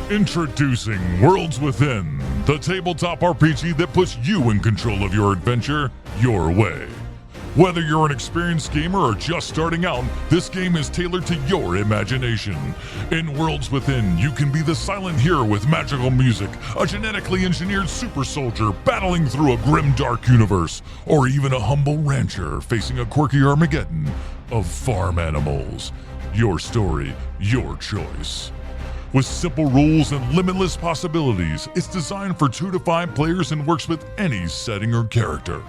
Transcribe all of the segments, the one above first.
Introducing Worlds Within, the tabletop RPG that puts you in control of your adventure your way. Whether you're an experienced gamer or just starting out, this game is tailored to your imagination. In Worlds Within, you can be the silent hero with magical music, a genetically engineered super soldier battling through a grim dark universe, or even a humble rancher facing a quirky Armageddon of farm animals. Your story, your choice. With simple rules and limitless possibilities, it's designed for 2 to 5 players and works with any setting or character.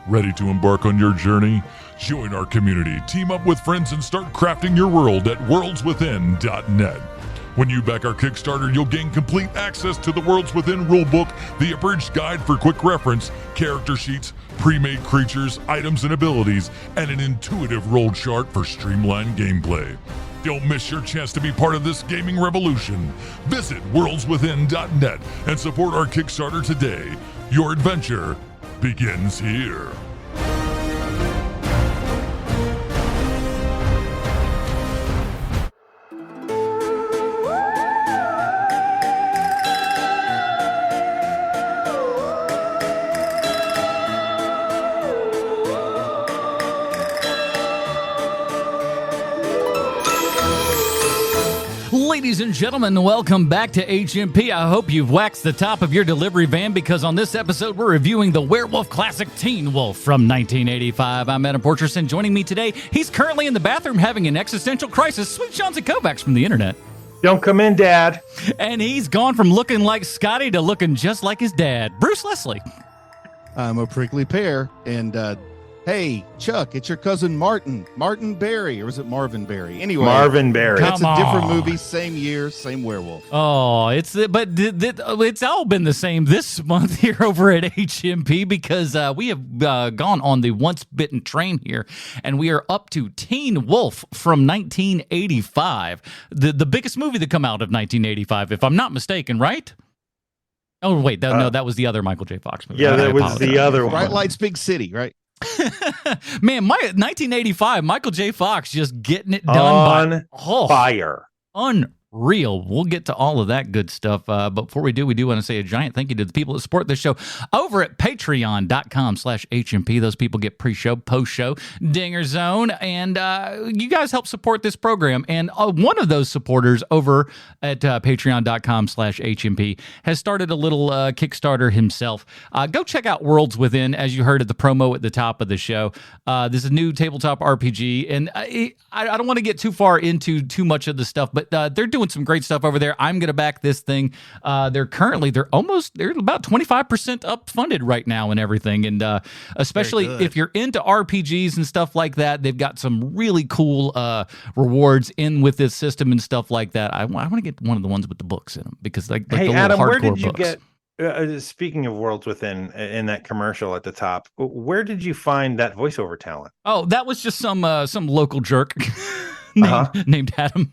Ready to embark on your journey? Join our community, team up with friends, and start crafting your world at worldswithin.net. When you back our Kickstarter, you'll gain complete access to the Worlds Within rulebook, the abridged guide for quick reference, character sheets, pre-made creatures, items and abilities, and an intuitive roll chart for streamlined gameplay. Don't miss your chance to be part of this gaming revolution. Visit worldswithin.net and support our Kickstarter today. Your adventure begins here. Ladies and gentlemen, welcome back to HMP. I hope you've waxed the top of your delivery van because on this episode, we're reviewing the Werewolf classic Teen Wolf from 1985. I'm Adam Porterson. Joining me today, he's currently in the bathroom having an existential crisis. Sweet Johnson Kovacs from the internet. Don't come in, Dad. And he's gone from looking like Scotty to looking just like his dad, Bruce Leslie. I'm a prickly pear, and hey, Chuck, it's your cousin Martin Berry, or was it Marvin Berry? Anyway, Marvin Berry. It's Come a different on. movie, same year, same werewolf. Oh, it's all been the same this month here over at HMP because we have gone on the once bitten train here, and we are up to Teen Wolf from 1985, the biggest movie to come out of 1985, if I'm not mistaken, right? Oh wait, no, that was the other Michael J. Fox movie. Yeah, I that was apologize. the other one. Bright Lights, Big City, right? Man, 1985, Michael J. Fox just getting it done On fire. Unreal. We'll get to all of that good stuff. But before we do want to say a giant thank you to the people that support this show over at patreon.com/HMP. Those people get pre-show, post-show, Dinger Zone, and you guys help support this program. And one of those supporters over at patreon.com/HMP has started a little Kickstarter himself. Go check out Worlds Within, as you heard at the promo at the top of the show. This is a new tabletop RPG, and I don't want to get too far into too much of the stuff, but they're doing some great stuff over there. I'm going to back this thing. They're about 25% up funded right now and everything. And especially if you're into RPGs and stuff like that, they've got some really cool rewards in with this system and stuff like that. I want to get one of the ones with the books in them because like Hey, the Adam, little where hardcore did you books. get, speaking of Worlds Within, in that commercial at the top, where did you find that voiceover talent? Oh, that was just some local jerk named Adam.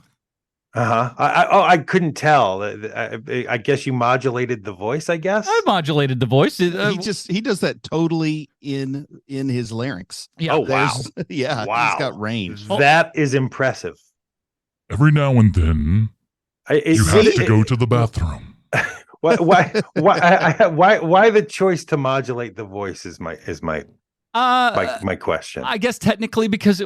I couldn't tell. I guess you modulated the voice, I guess. I modulated the voice. He does that totally in his larynx. Yeah. Oh, wow. Yeah, Wow. he's got range. That is impressive. Every now and then, you have to go to the bathroom. Why the choice to modulate the voice is my question. I guess technically because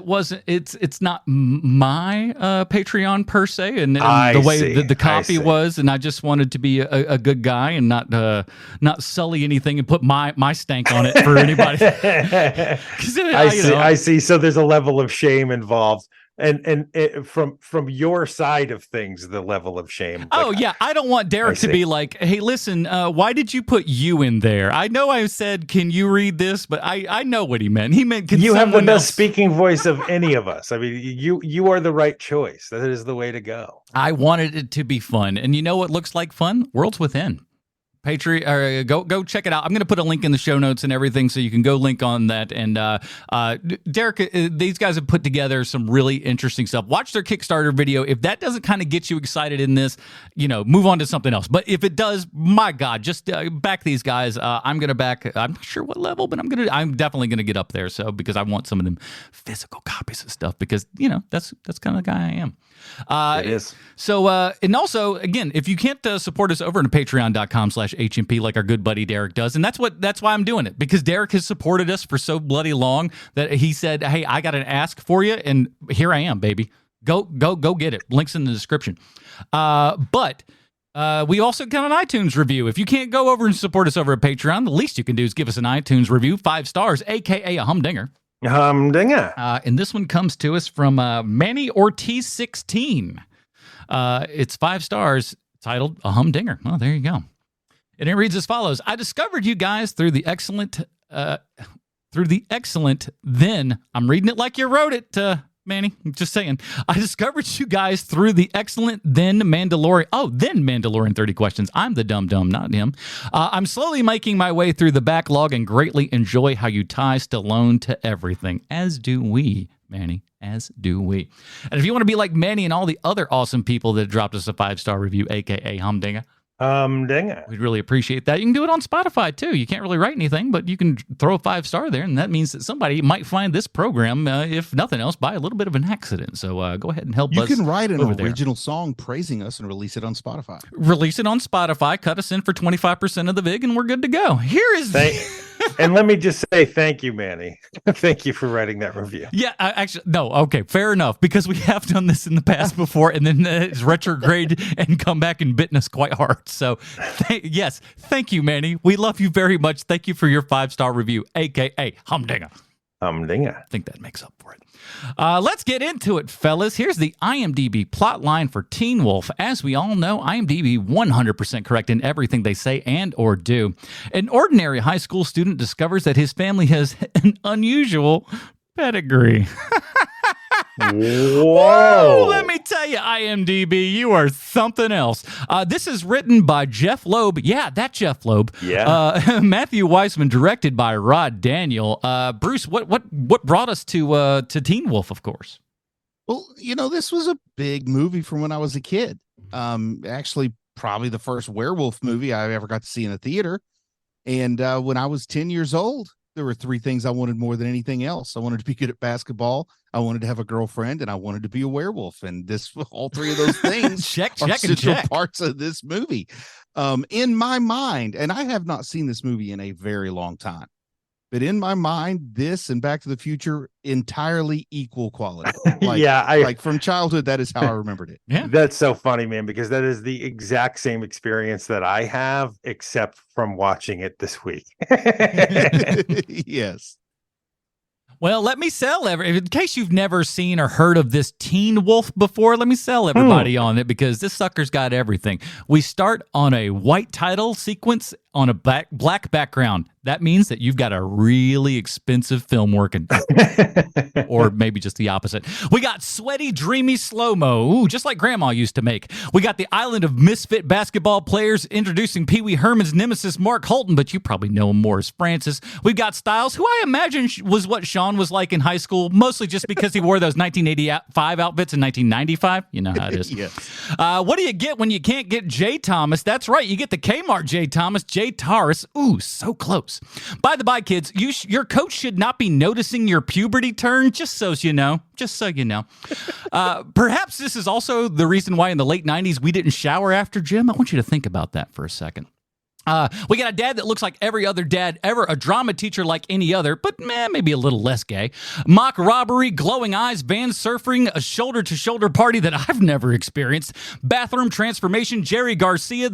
it's not my Patreon per se, and the way the copy was, and I just wanted to be a good guy and not sully anything and put my stank on it for anybody. I see. So there's a level of shame involved. And from your side of things, the level of shame. Oh, yeah. I don't want Derrick to be like, hey, listen, why did you put you in there? I know I said, can you read this? But I know what he meant. He meant, can you have the best else speaking voice of any of us. I mean, you are the right choice. That is the way to go. I wanted it to be fun. And you know what looks like fun? Worlds Within. Patreon, go check it out. I'm going to put a link in the show notes and everything, so you can go link on that. And Derek, these guys have put together some really interesting stuff. Watch their Kickstarter video. If that doesn't kind of get you excited in this, move on to something else. But if it does, my God, just back these guys. I'm going to back. I'm not sure what level, but I'm definitely going to get up there. So because I want some of them physical copies of stuff, because that's kind of the guy I am. It is. So, and also, again, if you can't support us over at patreon.com/HMP like our good buddy Derek does, and that's why I'm doing it, because Derek has supported us for so bloody long that he said, hey, I got an ask for you, and here I am, baby. Go get it. Links in the description. But we also got an iTunes review. If you can't go over and support us over at Patreon, the least you can do is give us an iTunes review, 5 stars, a.k.a. a humdinger. Humdinger. And this one comes to us from Manny Ortiz 16. It's 5 stars, titled A Humdinger. Well, there you go. And it reads as follows: I discovered you guys through the excellent, then, I'm reading it like you wrote it, Manny, I'm just saying. I discovered you guys through the excellent then Mandalorian. Oh, then Mandalorian 30 Questions. I'm the dumb, not him. I'm slowly making my way through the backlog and greatly enjoy how you tie Stallone to everything. As do we, Manny. As do we. And if you want to be like Manny and all the other awesome people that dropped us a 5-star review, a.k.a. Humdinger, we'd really appreciate that. You can do it on Spotify too. You can't really write anything, but you can throw a 5-star there, and that means that somebody might find this program, if nothing else, by a little bit of an accident. So go ahead and help us. You can write an original there. song praising us and release it on Spotify. Release it on Spotify, cut us in for 25% of the VIG, and we're good to go. Here is and let me just say thank you, Manny. Thank you for writing that review. Yeah, actually, no, okay, fair enough, because we have done this in the past before, and then it's retrograde and come back and bitten us quite hard. So, yes, thank you, Manny. We love you very much. Thank you for your 5-star review, a.k.a. Humdinger. Humdinger. I think that makes up for it. Let's get into it, fellas. Here's the IMDb plot line for Teen Wolf. As we all know, IMDb 100% correct in everything they say and or do. An ordinary high school student discovers that his family has an unusual pedigree. Whoa! Ooh, let me tell you, IMDb, you are something else. This is written by Jeff Loeb. Yeah, that Jeff Loeb. Yeah. Matthew Weissman, directed by Rod Daniel. Bruce, what brought us to Teen Wolf? Of course. Well, this was a big movie from when I was a kid. Actually, probably the first werewolf movie I ever got to see in a theater. And when I was 10 years old, there were 3 things I wanted more than anything else. I wanted to be good at basketball, I wanted to have a girlfriend, and I wanted to be a werewolf. And all 3 of those things check are central check. parts of this movie. In my mind, and I have not seen this movie in a very long time, but in my mind, this and Back to the Future entirely equal quality. Like from childhood, that is how I remembered it. Yeah, that's so funny, man, because that is the exact same experience that I have, except from watching it this week. Yes. Well, let me sell in case you've never seen or heard of this Teen Wolf before, let me sell everybody on it, because this sucker's got everything. We start on a white title sequence on a black background. That means that you've got a really expensive film working. Or maybe just the opposite. We got sweaty, dreamy slow-mo, just like Grandma used to make. We got the island of misfit basketball players introducing Pee Wee Herman's nemesis, Mark Holton, but you probably know him more as Francis. We've got Styles, who I imagine was what Sean was like in high school, mostly just because he wore those 1985 outfits in 1995. You know how it is. Yes. What do you get when you can't get J. Thomas? That's right, you get the Kmart J. Thomas, J. Taurus. Ooh, so close. By the by, kids, your coach should not be noticing your puberty turn, just so you know. Perhaps this is also the reason why in the late 90s we didn't shower after gym. I want you to think about that for a second. We got a dad that looks like every other dad ever, a drama teacher like any other, but maybe a little less gay. Mock robbery, glowing eyes, van surfing, a shoulder-to-shoulder party that I've never experienced, bathroom transformation, Jerry Garcia,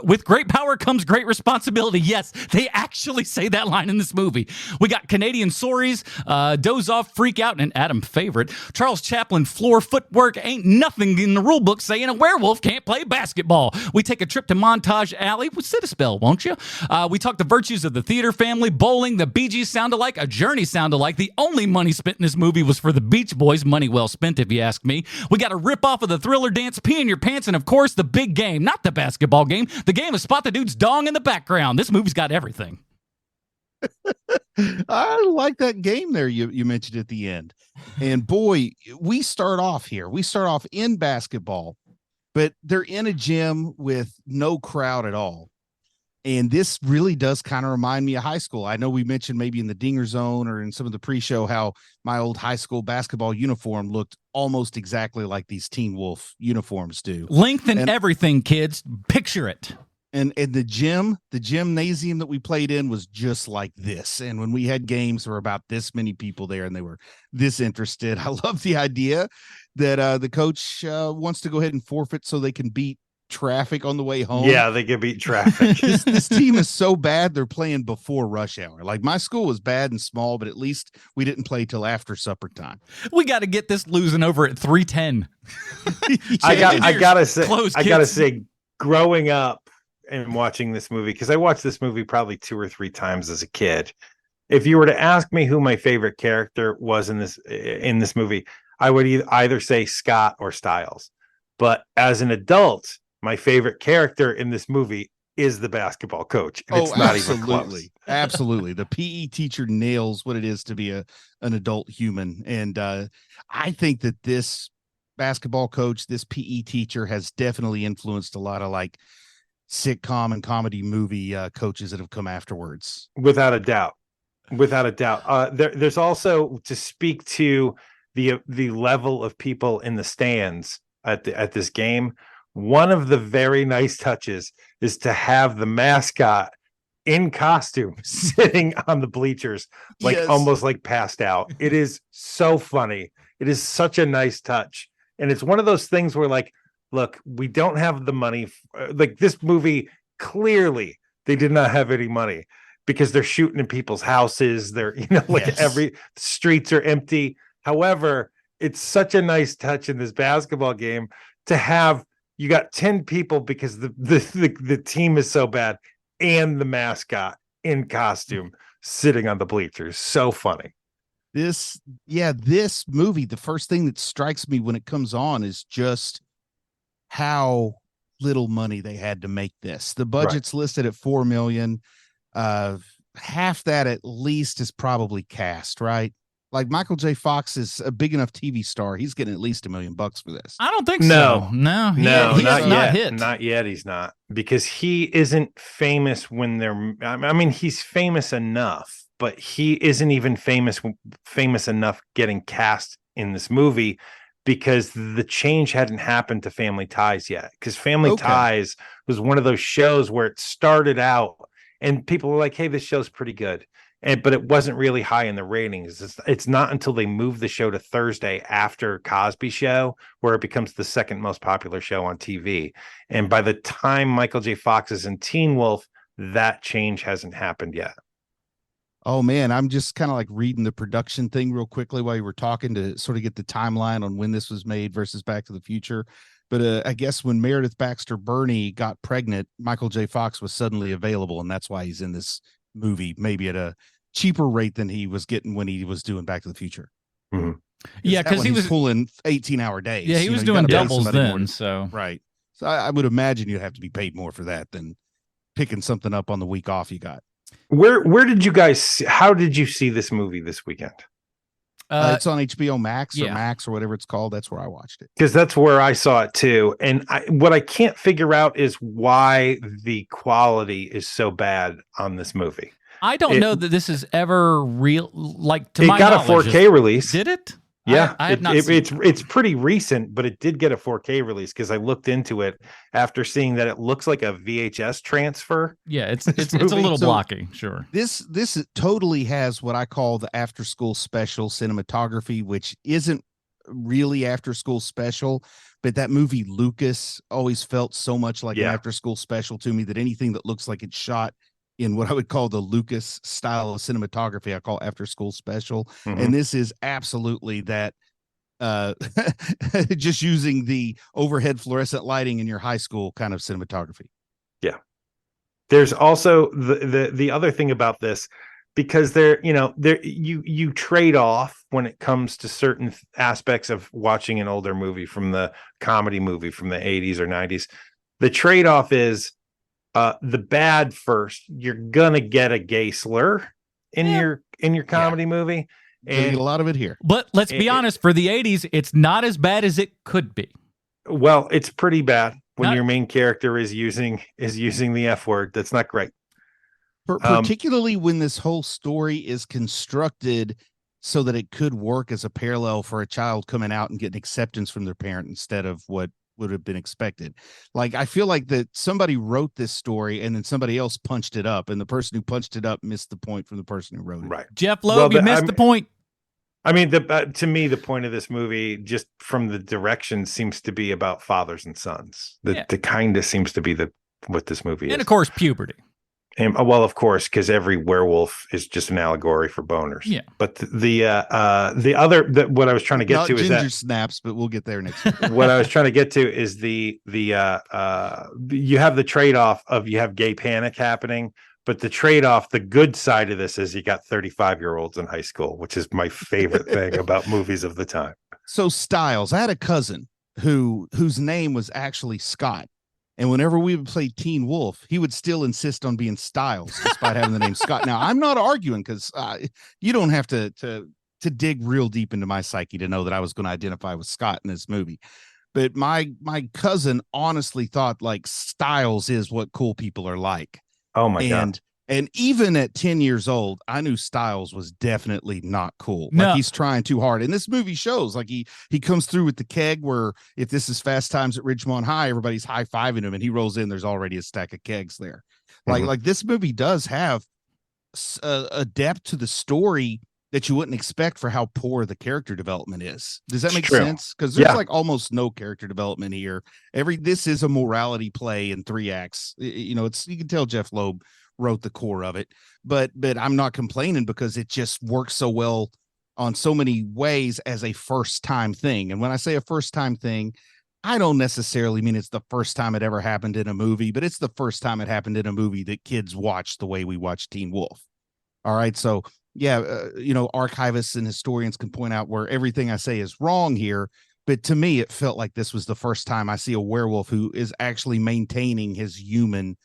with great power comes great responsibility. Yes, they actually say that line in this movie. We got Canadian sorries, doze off, freak out, and an Adam favorite. Charles Chaplin, floor footwork, ain't nothing in the rule book saying a werewolf can't play basketball. We take a trip to Montage Alley with Citaspell. well, won't you? We talked the virtues of the theater family, bowling, the Bee Gees sound alike, a journey sound alike. The only money spent in this movie was for the Beach Boys. Money well spent, if you ask me. We got a rip off of the Thriller dance, pee in your pants, and of course, the big game. Not the basketball game. The game is spot the dude's dong in the background. This movie's got everything. I like that game there you mentioned at the end. And boy, we start off here. We start off in basketball, but they're in a gym with no crowd at all. And this really does kind of remind me of high school. I know we mentioned maybe in the Dinger Zone or in some of the pre-show how my old high school basketball uniform looked almost exactly like these Teen Wolf uniforms do. Length and everything, kids. Picture it. And the gymnasium that we played in was just like this. And when we had games, there were about this many people there and they were this interested. I love the idea that the coach wants to go ahead and forfeit so they can beat traffic on the way home. Yeah, they can beat traffic. This team is so bad they're playing before rush hour. Like my school was bad and small, but at least we didn't play till after supper time. We got to get this losing over at 3:10. I gotta say, growing up and watching this movie, because I watched this movie probably 2 or 3 times as a kid. If you were to ask me who my favorite character was in this movie, I would either say Scott or Styles. But as an adult, my favorite character in this movie is the basketball coach. And it's not even close. Absolutely. The PE teacher nails what it is to be an adult human. And I think that this basketball coach, this PE teacher has definitely influenced a lot of like sitcom and comedy movie coaches that have come afterwards. Without a doubt. There's also, to speak to the level of people in the stands at this game, one of the very nice touches is to have the mascot in costume sitting on the bleachers, like almost like passed out. It is so funny. It is such a nice touch. And it's one of those things where, like, look, we don't have the money. Like, this movie, clearly they did not have any money because they're shooting in people's houses. They're, every streets are empty. However, it's such a nice touch in this basketball game to have, you got 10 people because the team is so bad, and the mascot in costume sitting on the bleachers. So funny. This movie, the first thing that strikes me when it comes on is just how little money they had to make this. The budget's listed at $4 million. Half that at least is probably cast, right? Like Michael J. Fox is a big enough TV star. He's getting at least $1 million for this. I don't think so. No, not yet. Not yet. He's not, because he isn't famous when they're, I mean, he's famous enough, but he isn't even famous enough getting cast in this movie because the change hadn't happened to Family Ties yet. Because Family Ties was one of those shows where it started out and people were like, hey, this show's pretty good. But it wasn't really high in the ratings. It's not until they moved the show to Thursday after Cosby Show where it becomes the second most popular show on TV. And by the time Michael J. Fox is in Teen Wolf, that change hasn't happened yet. Oh, man, I'm just kind of like reading the production thing real quickly while you were talking to sort of get the timeline on when this was made versus Back to the Future. But I guess when Meredith Baxter Birney got pregnant, Michael J. Fox was suddenly available, and that's why he's in this movie, maybe at a cheaper rate than he was getting when he was doing Back to the Future. Mm-hmm. Yeah, because he was pulling 18-hour days. Yeah, he was doing doubles then. So right. So I would imagine you'd have to be paid more for that than picking something up on the week off you got. Where did you guys? How did you see this movie this weekend? It's on HBO Max or Max or whatever it's called. That's where I watched it. Because that's where I saw it too. And what I can't figure out is why the quality is so bad on this movie. I don't know that this is ever real. Like, to my knowledge, it got a 4K release. Did it? Yeah, I have not seen it. It's pretty recent, but it did get a 4K release because I looked into it after seeing that it looks like a VHS transfer. Yeah, it's a little blocky, sure. This totally has what I call the after school special cinematography, which isn't really after school special, but that movie Lucas always felt so much like an after school special to me that anything that looks like it's shot in what I would call the Lucas style of cinematography, I call after school special. Mm-hmm. And this is absolutely that, just using the overhead fluorescent lighting in your high school kind of cinematography. Yeah. There's also the other thing about this, because you trade off when it comes to certain aspects of watching an older movie, from the comedy movie from the 80s or 90s. The trade-off is the bad first. You're gonna get a gay slur in your comedy movie, And get a lot of it here. But let's be honest, for the 80s, it's not as bad as it could be. Well, it's pretty bad when your main character is using the F word. That's not great. Particularly when this whole story is constructed so that it could work as a parallel for a child coming out and getting acceptance from their parent instead of what would have been expected. Like, I feel like that somebody wrote this story and then somebody else punched it up, and the person who punched it up missed the point from the person who wrote it. Right. Jeff Loeb, you missed the point. I mean, to me, the point of this movie, just from the direction, seems to be about fathers and sons. The kind of seems to be what this movie is. And of course, puberty. And, well, of course, because every werewolf is just an allegory for boners. Yeah. But what I was trying to get Not to is ginger that snaps, but we'll get there next week. what I was trying to get to is you have the trade-off of, you have gay panic happening, but the trade-off, the good side of this, is you got 35-year-olds in high school, which is my favorite thing about movies of the time. So Styles, I had a cousin whose name was actually Scott. And whenever we would play Teen Wolf, he would still insist on being Styles, despite having the name Scott. Now, I'm not arguing, because you don't have to dig real deep into my psyche to know that I was going to identify with Scott in this movie. But my cousin honestly thought, like, Styles is what cool people are like. Oh my God. And even at 10 years old, I knew Styles was definitely not cool. No. Like, he's trying too hard. And this movie shows, like, he comes through with the keg, where if this is Fast Times at Ridgemont High, everybody's high-fiving him, and he rolls in, there's already a stack of kegs there. Like this movie does have a depth to the story that you wouldn't expect for how poor the character development is. Does that make sense? Because there's like almost no character development here. This is a morality play in 3 acts. You can tell Jeff Loeb wrote the core of it, but I'm not complaining, because it just works so well on so many ways as a first time thing. And when I say a first time thing, I don't necessarily mean it's the first time it ever happened in a movie, but it's the first time it happened in a movie that kids watch the way we watch Teen Wolf. All right. So archivists and historians can point out where everything I say is wrong here. But to me, it felt like this was the first time I see a werewolf who is actually maintaining his human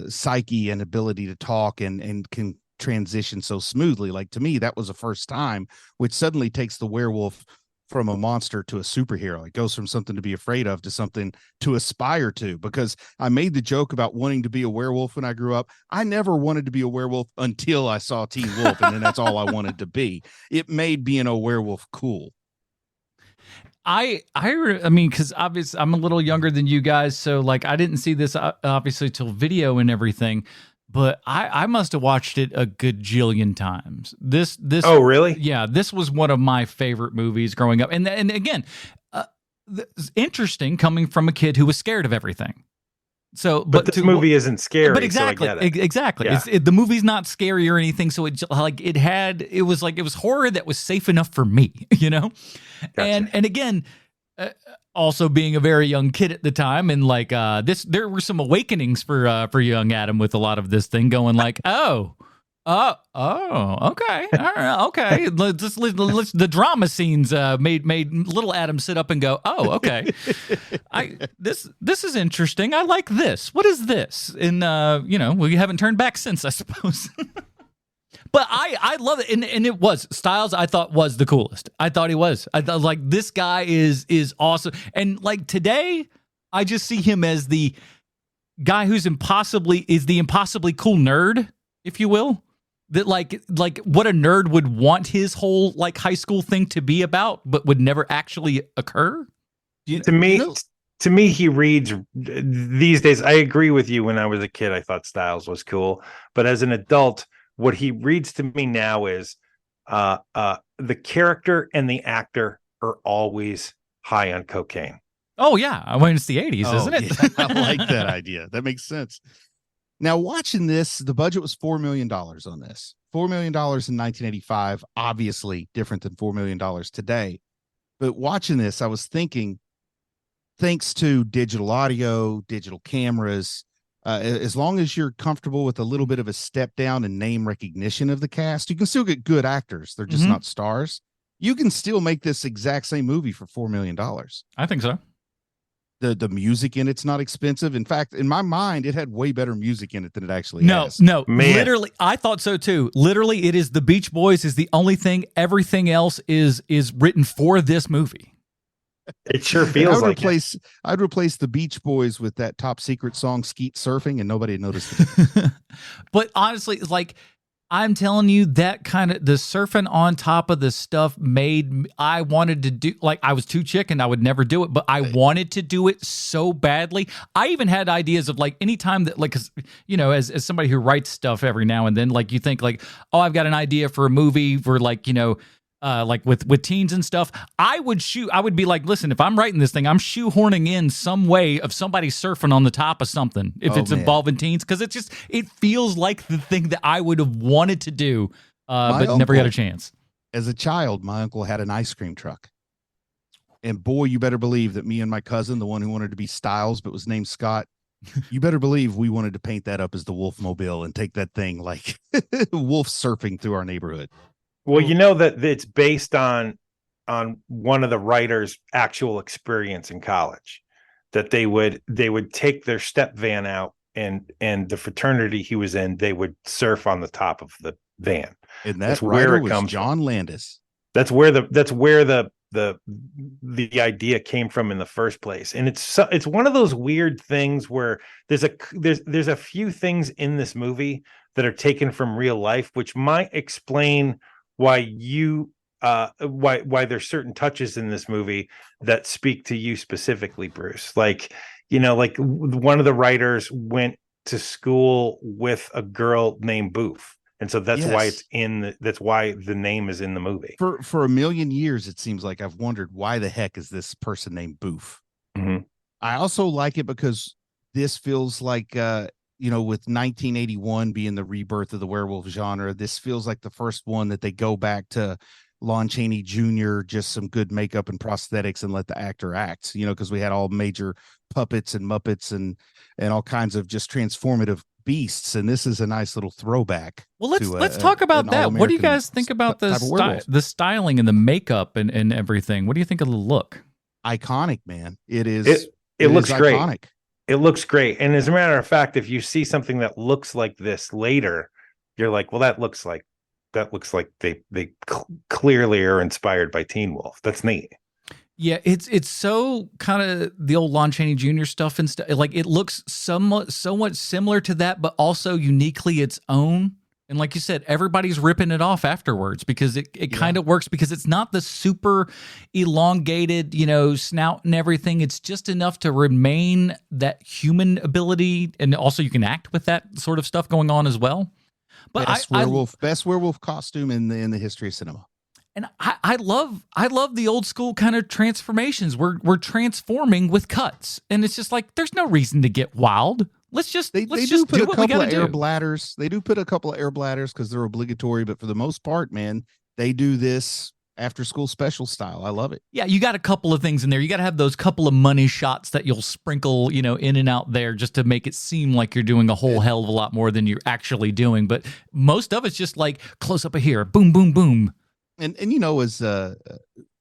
psyche and ability to talk and can transition so smoothly. Like, to me, that was the first time, which suddenly takes the werewolf from a monster to a superhero. It goes from something to be afraid of to something to aspire to, because I made the joke about wanting to be a werewolf when I grew up. I never wanted to be a werewolf until I saw Teen Wolf, and then that's all I wanted to be. It made being a werewolf cool. I mean, because obviously I'm a little younger than you guys, so like I didn't see this obviously till video and everything, but I must have watched it a gajillion times. This Oh, really? Yeah, this was one of my favorite movies growing up, and again, it's interesting coming from a kid who was scared of everything. So, but this movie isn't scary. But exactly, so I get it. exactly. Yeah. The movie's not scary or anything. So it was horror that was safe enough for me, Gotcha. And again, also being a very young kid at the time, and like there were some awakenings for young Adam with a lot of this thing going like, okay, all right, okay. Let's the drama scenes made little Adam sit up and go, oh, okay. This is interesting. I like this. What is this? And we haven't turned back since, I suppose. But I love it, and it was Styles. I thought was the coolest. I thought he was. I thought like this guy is awesome, and like today, I just see him as the guy who's impossibly cool nerd, if you will. That like what a nerd would want his whole like high school thing to be about, but would never actually occur. To me, he reads these days. I agree with you. When I was a kid, I thought Styles was cool, but as an adult, what he reads to me now is the character and the actor are always high on cocaine. Oh yeah, I mean it's the 80s, isn't it? Yeah, I like that idea. That makes sense. Now, watching this, the budget was $4 million on this. $4 million in 1985, obviously different than $4 million today. But watching this, I was thinking, thanks to digital audio, digital cameras, As long as you're comfortable with a little bit of a step down in name recognition of the cast, you can still get good actors. They're just not stars. You can still make this exact same movie for $4 million. I think so. The music in it's not expensive. In fact, in my mind, it had way better music in it than it actually has. No, Man. literally, I thought so too. Literally, it is the Beach Boys is the only thing. Everything else is written for this movie. It sure feels like it. I'd replace the Beach Boys with that top secret song "Skeet Surfing," and nobody had noticed it. But honestly, it's like, I'm telling you, that kind of the surfing on top of the stuff I wanted to do, like, I was too chicken. I would never do it, but I wanted to do it so badly. I even had ideas of, like, anytime that, like, 'cause, you know, as somebody who writes stuff every now and then, like, you think like, oh, I've got an idea for a movie for, like, you know, like with teens and stuff. I would be like, listen, if I'm writing this thing, I'm shoehorning in some way of somebody surfing on the top of something if it's involving teens, because it feels like the thing that I would have wanted to do, but never got a chance. As a child, my uncle had an ice cream truck. And boy, you better believe that me and my cousin, the one who wanted to be Styles but was named Scott, you better believe we wanted to paint that up as the Wolfmobile and take that thing like wolf surfing through our neighborhood. Well, you know that it's based on one of the writers' actual experience in college, that they would take their step van out and the fraternity he was in, they would surf on the top of the van. And that's where it comes John from. Landis. That's where the idea came from in the first place. And it's one of those weird things where there's a few things in this movie that are taken from real life, which might explain why there's certain touches in this movie that speak to you specifically, Bruce. Like, you know, like one of the writers went to school with a girl named Boof, and so that's why that's why the name is in the movie. For a million years, it seems like I've wondered, why the heck is this person named Boof? Mm-hmm. I also like it because this feels like you know, with 1981 being the rebirth of the werewolf genre, this feels like the first one that they go back to Lon Chaney Jr., just some good makeup and prosthetics, and let the actor act, you know, because we had all major puppets and Muppets and all kinds of just transformative beasts. And this is a nice little throwback. Well, let's talk about that. What do you guys think about the styling and the makeup and everything? What do you think of the look? Iconic, man. It is. It looks great. Iconic. It looks great. And as a matter of fact, if you see something that looks like this later, you're like, well, that looks like they clearly are inspired by Teen Wolf. That's neat. Yeah, it's so kind of the old Lon Chaney Jr. stuff and stuff. Like, it looks somewhat similar to that, but also uniquely its own. And like you said, everybody's ripping it off afterwards because it kind of works, because it's not the super elongated, you know, snout and everything. It's just enough to remain that human ability, and also you can act with that sort of stuff going on as well. But best werewolf costume in the history of cinema. And I love the old school kind of transformations. We're transforming with cuts, and it's just like, there's no reason to get wild. Let's just do put a couple of air bladders. They do put a couple of air bladders because they're obligatory, but for the most part, man, they do this after school special style. I love it. Yeah, you got a couple of things in there. You got to have those couple of money shots that you'll sprinkle, you know, in and out there, just to make it seem like you're doing a whole hell of a lot more than you're actually doing. But most of it's just like close up of here, boom, boom, boom. And you know, as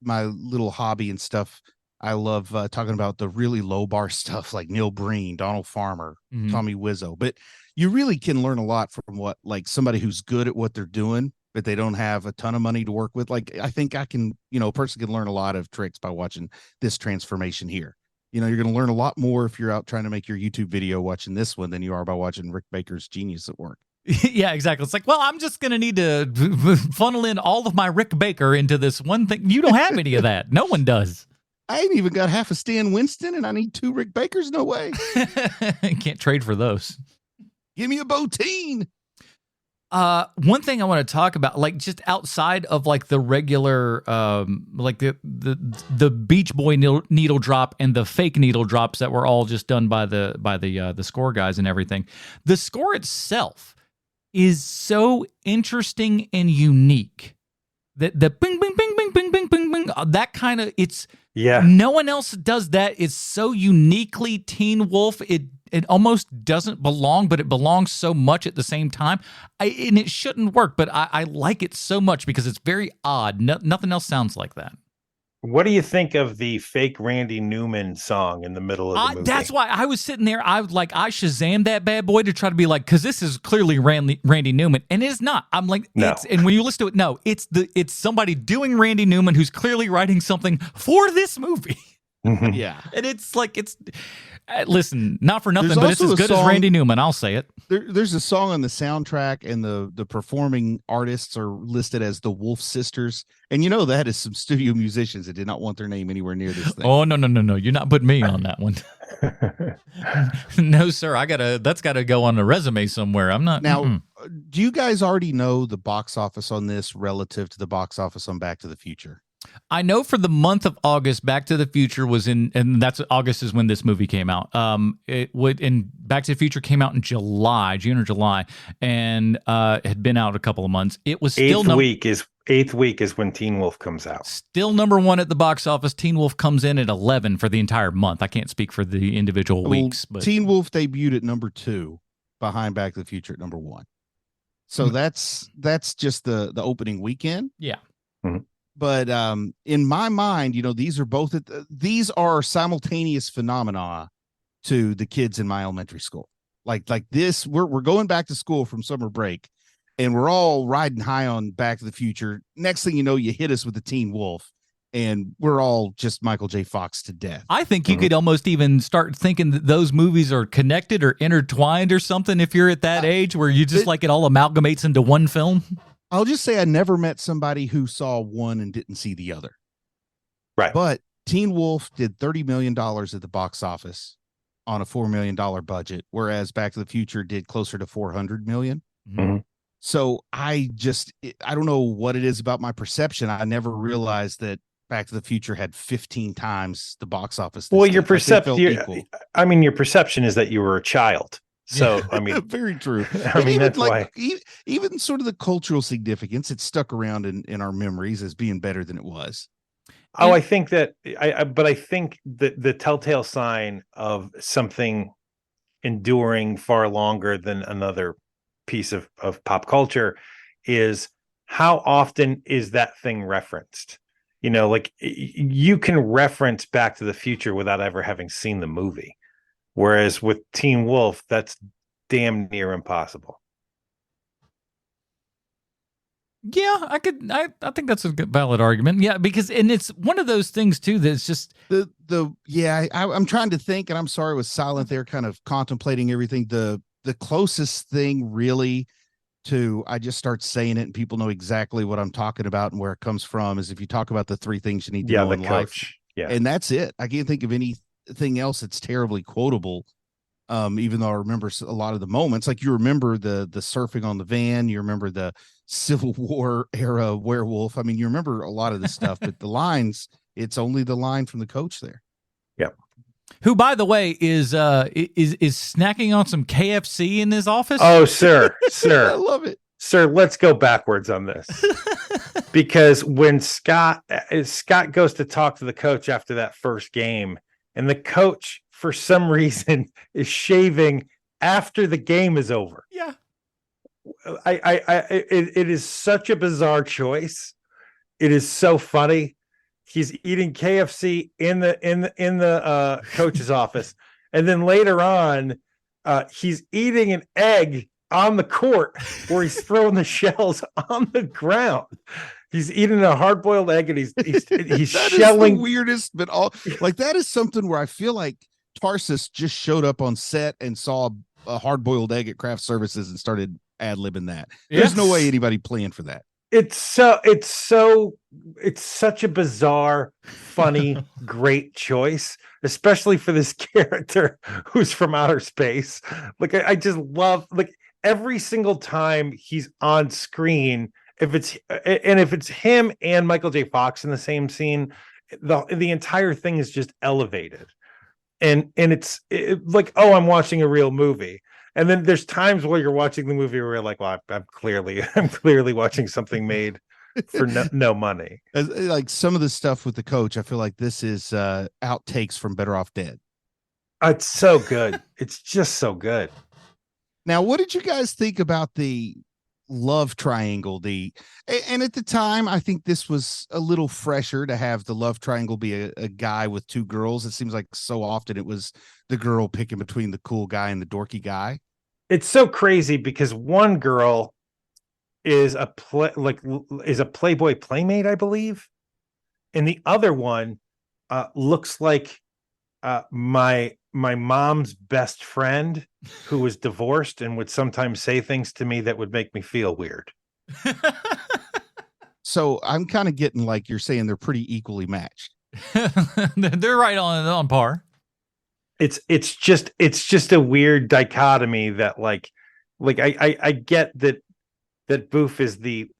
my little hobby and stuff, I love talking about the really low bar stuff like Neil Breen, Donald Farmer, Tommy Wiseau. But you really can learn a lot from what, like, somebody who's good at what they're doing, but they don't have a ton of money to work with. Like, I think I can, you know, a person can learn a lot of tricks by watching this transformation here. You know, you're going to learn a lot more if you're out trying to make your YouTube video watching this one than you are by watching Rick Baker's genius at work. Yeah, exactly. It's like, well, I'm just going to need to funnel in all of my Rick Baker into this one thing. You don't have any of that. No one does. I ain't even got half a Stan Winston, and I need 2 Rick Bakers. No way. Can't trade for those. Give me a Botine. One thing I want to talk about, like, just outside of like the regular, like the Beach Boy needle drop and the fake needle drops that were all just done by the score guys and everything. The score itself is so interesting and unique. The bing bing bing bing bing bing bing bing, that kind of, it's. Yeah. No one else does that. It's so uniquely Teen Wolf. it almost doesn't belong, but it belongs so much at the same time. And it shouldn't work, but I like it so much because it's very odd. Nothing else sounds like that. What do you think of the fake Randy Newman song in the middle of the movie? That's why I was sitting there. I Shazammed that bad boy to try to be like, because this is clearly Randy Newman, and it's not. I'm like, no. And when you listen to it, no, it's somebody doing Randy Newman who's clearly writing something for this movie. Yeah, and it's like listen, not for nothing, There's but it's also as a good as song- Randy Newman. I'll say it. there's a song on the soundtrack, and the performing artists are listed as the Wolf Sisters, and that is some studio musicians that did not want their name anywhere near this thing. Oh no! You're not putting me on that one. No, sir. That's gotta go on a resume somewhere. I'm not. Now, do you guys already know the box office on this relative to the box office on Back to the Future? I know for the month of August, Back to the Future was in, and that's August is when this movie came out. Back to the Future came out in June or July, and had been out a couple of months. It was still eighth week is when Teen Wolf comes out. Still number one at the box office. Teen Wolf comes in at 11 for the entire month. I can't speak for the individual weeks, but Teen Wolf debuted at number 2, behind Back to the Future at number 1. So that's just the opening weekend. Yeah. Mm-hmm. But in my mind, these are simultaneous phenomena to the kids in my elementary school. Like this, we're going back to school from summer break, and we're all riding high on Back to the Future. Next thing you know, you hit us with the Teen Wolf, and we're all just Michael J. Fox to death. I think you could almost even start thinking that those movies are connected or intertwined or something if you're at that age where you just it all amalgamates into one film. I'll just say I never met somebody who saw one and didn't see the other. Right. But Teen Wolf did $30 million at the box office on a $4 million budget, whereas Back to the Future did closer to $400 million. Mm-hmm. So I don't know what it is about my perception. I never realized that Back to the Future had 15 times the box office. Well, your perception is that you were a child. So, I mean, very true. I mean, that's why even sort of the cultural significance, it stuck around in our memories as being better than it was. Oh, I think that I think that the telltale sign of something enduring far longer than another piece of pop culture is how often is that thing referenced? Like you can reference Back to the Future without ever having seen the movie. Whereas with Teen Wolf, that's damn near impossible. Yeah, I think that's a good, valid argument. Yeah, because it's one of those things too that's just I'm trying to think, and I'm sorry I was silent there, kind of contemplating everything. The closest thing really to I just start saying it and people know exactly what I'm talking about and where it comes from is if you talk about the 3 things you need to know in life. Yeah. And that's it. I can't think of anything else that's terribly quotable. Even though I remember a lot of the moments, like you remember the surfing on the van, you remember the Civil War era werewolf. I mean, you remember a lot of this stuff, but the lines, it's only the line from the coach there. Yep. Who, by the way, is snacking on some KFC in his office? Oh, sir. I love it. Sir, let's go backwards on this. Because when Scott goes to talk to the coach after that first game, and the coach, for some reason, is shaving after the game is over. Yeah. It is such a bizarre choice. It is so funny. He's eating KFC in the coach's office, and then later on, he's eating an egg on the court where he's throwing the shells on the ground. He's eating a hard-boiled egg, and he's that shelling. Is the weirdest, but all like that is something where I feel like Tarsus just showed up on set and saw a hard-boiled egg at craft services and started ad-libbing that. There's no way anybody planned for that. It's such a bizarre, funny, great choice, especially for this character who's from outer space. Like I just love every single time he's on screen. If it's him and Michael J. Fox in the same scene, the entire thing is just elevated, and it's like, oh, I'm watching a real movie. And then there's times where you're watching the movie where you're like, well, I'm clearly watching something made for no money. Like some of the stuff with the coach, I feel like this is outtakes from Better Off Dead. It's so good. It's just so good. Now, what did you guys think about the love triangle? And at the time, I think this was a little fresher to have the love triangle be a guy with two girls. It seems like so often it was the girl picking between the cool guy and the dorky guy. It's so crazy because one girl is a Playboy playmate, I believe, and the other one looks like my mom's best friend who was divorced and would sometimes say things to me that would make me feel weird. So I'm kind of getting like you're saying they're pretty equally matched. They're right on par. It's just a weird dichotomy that like I get that Boof is the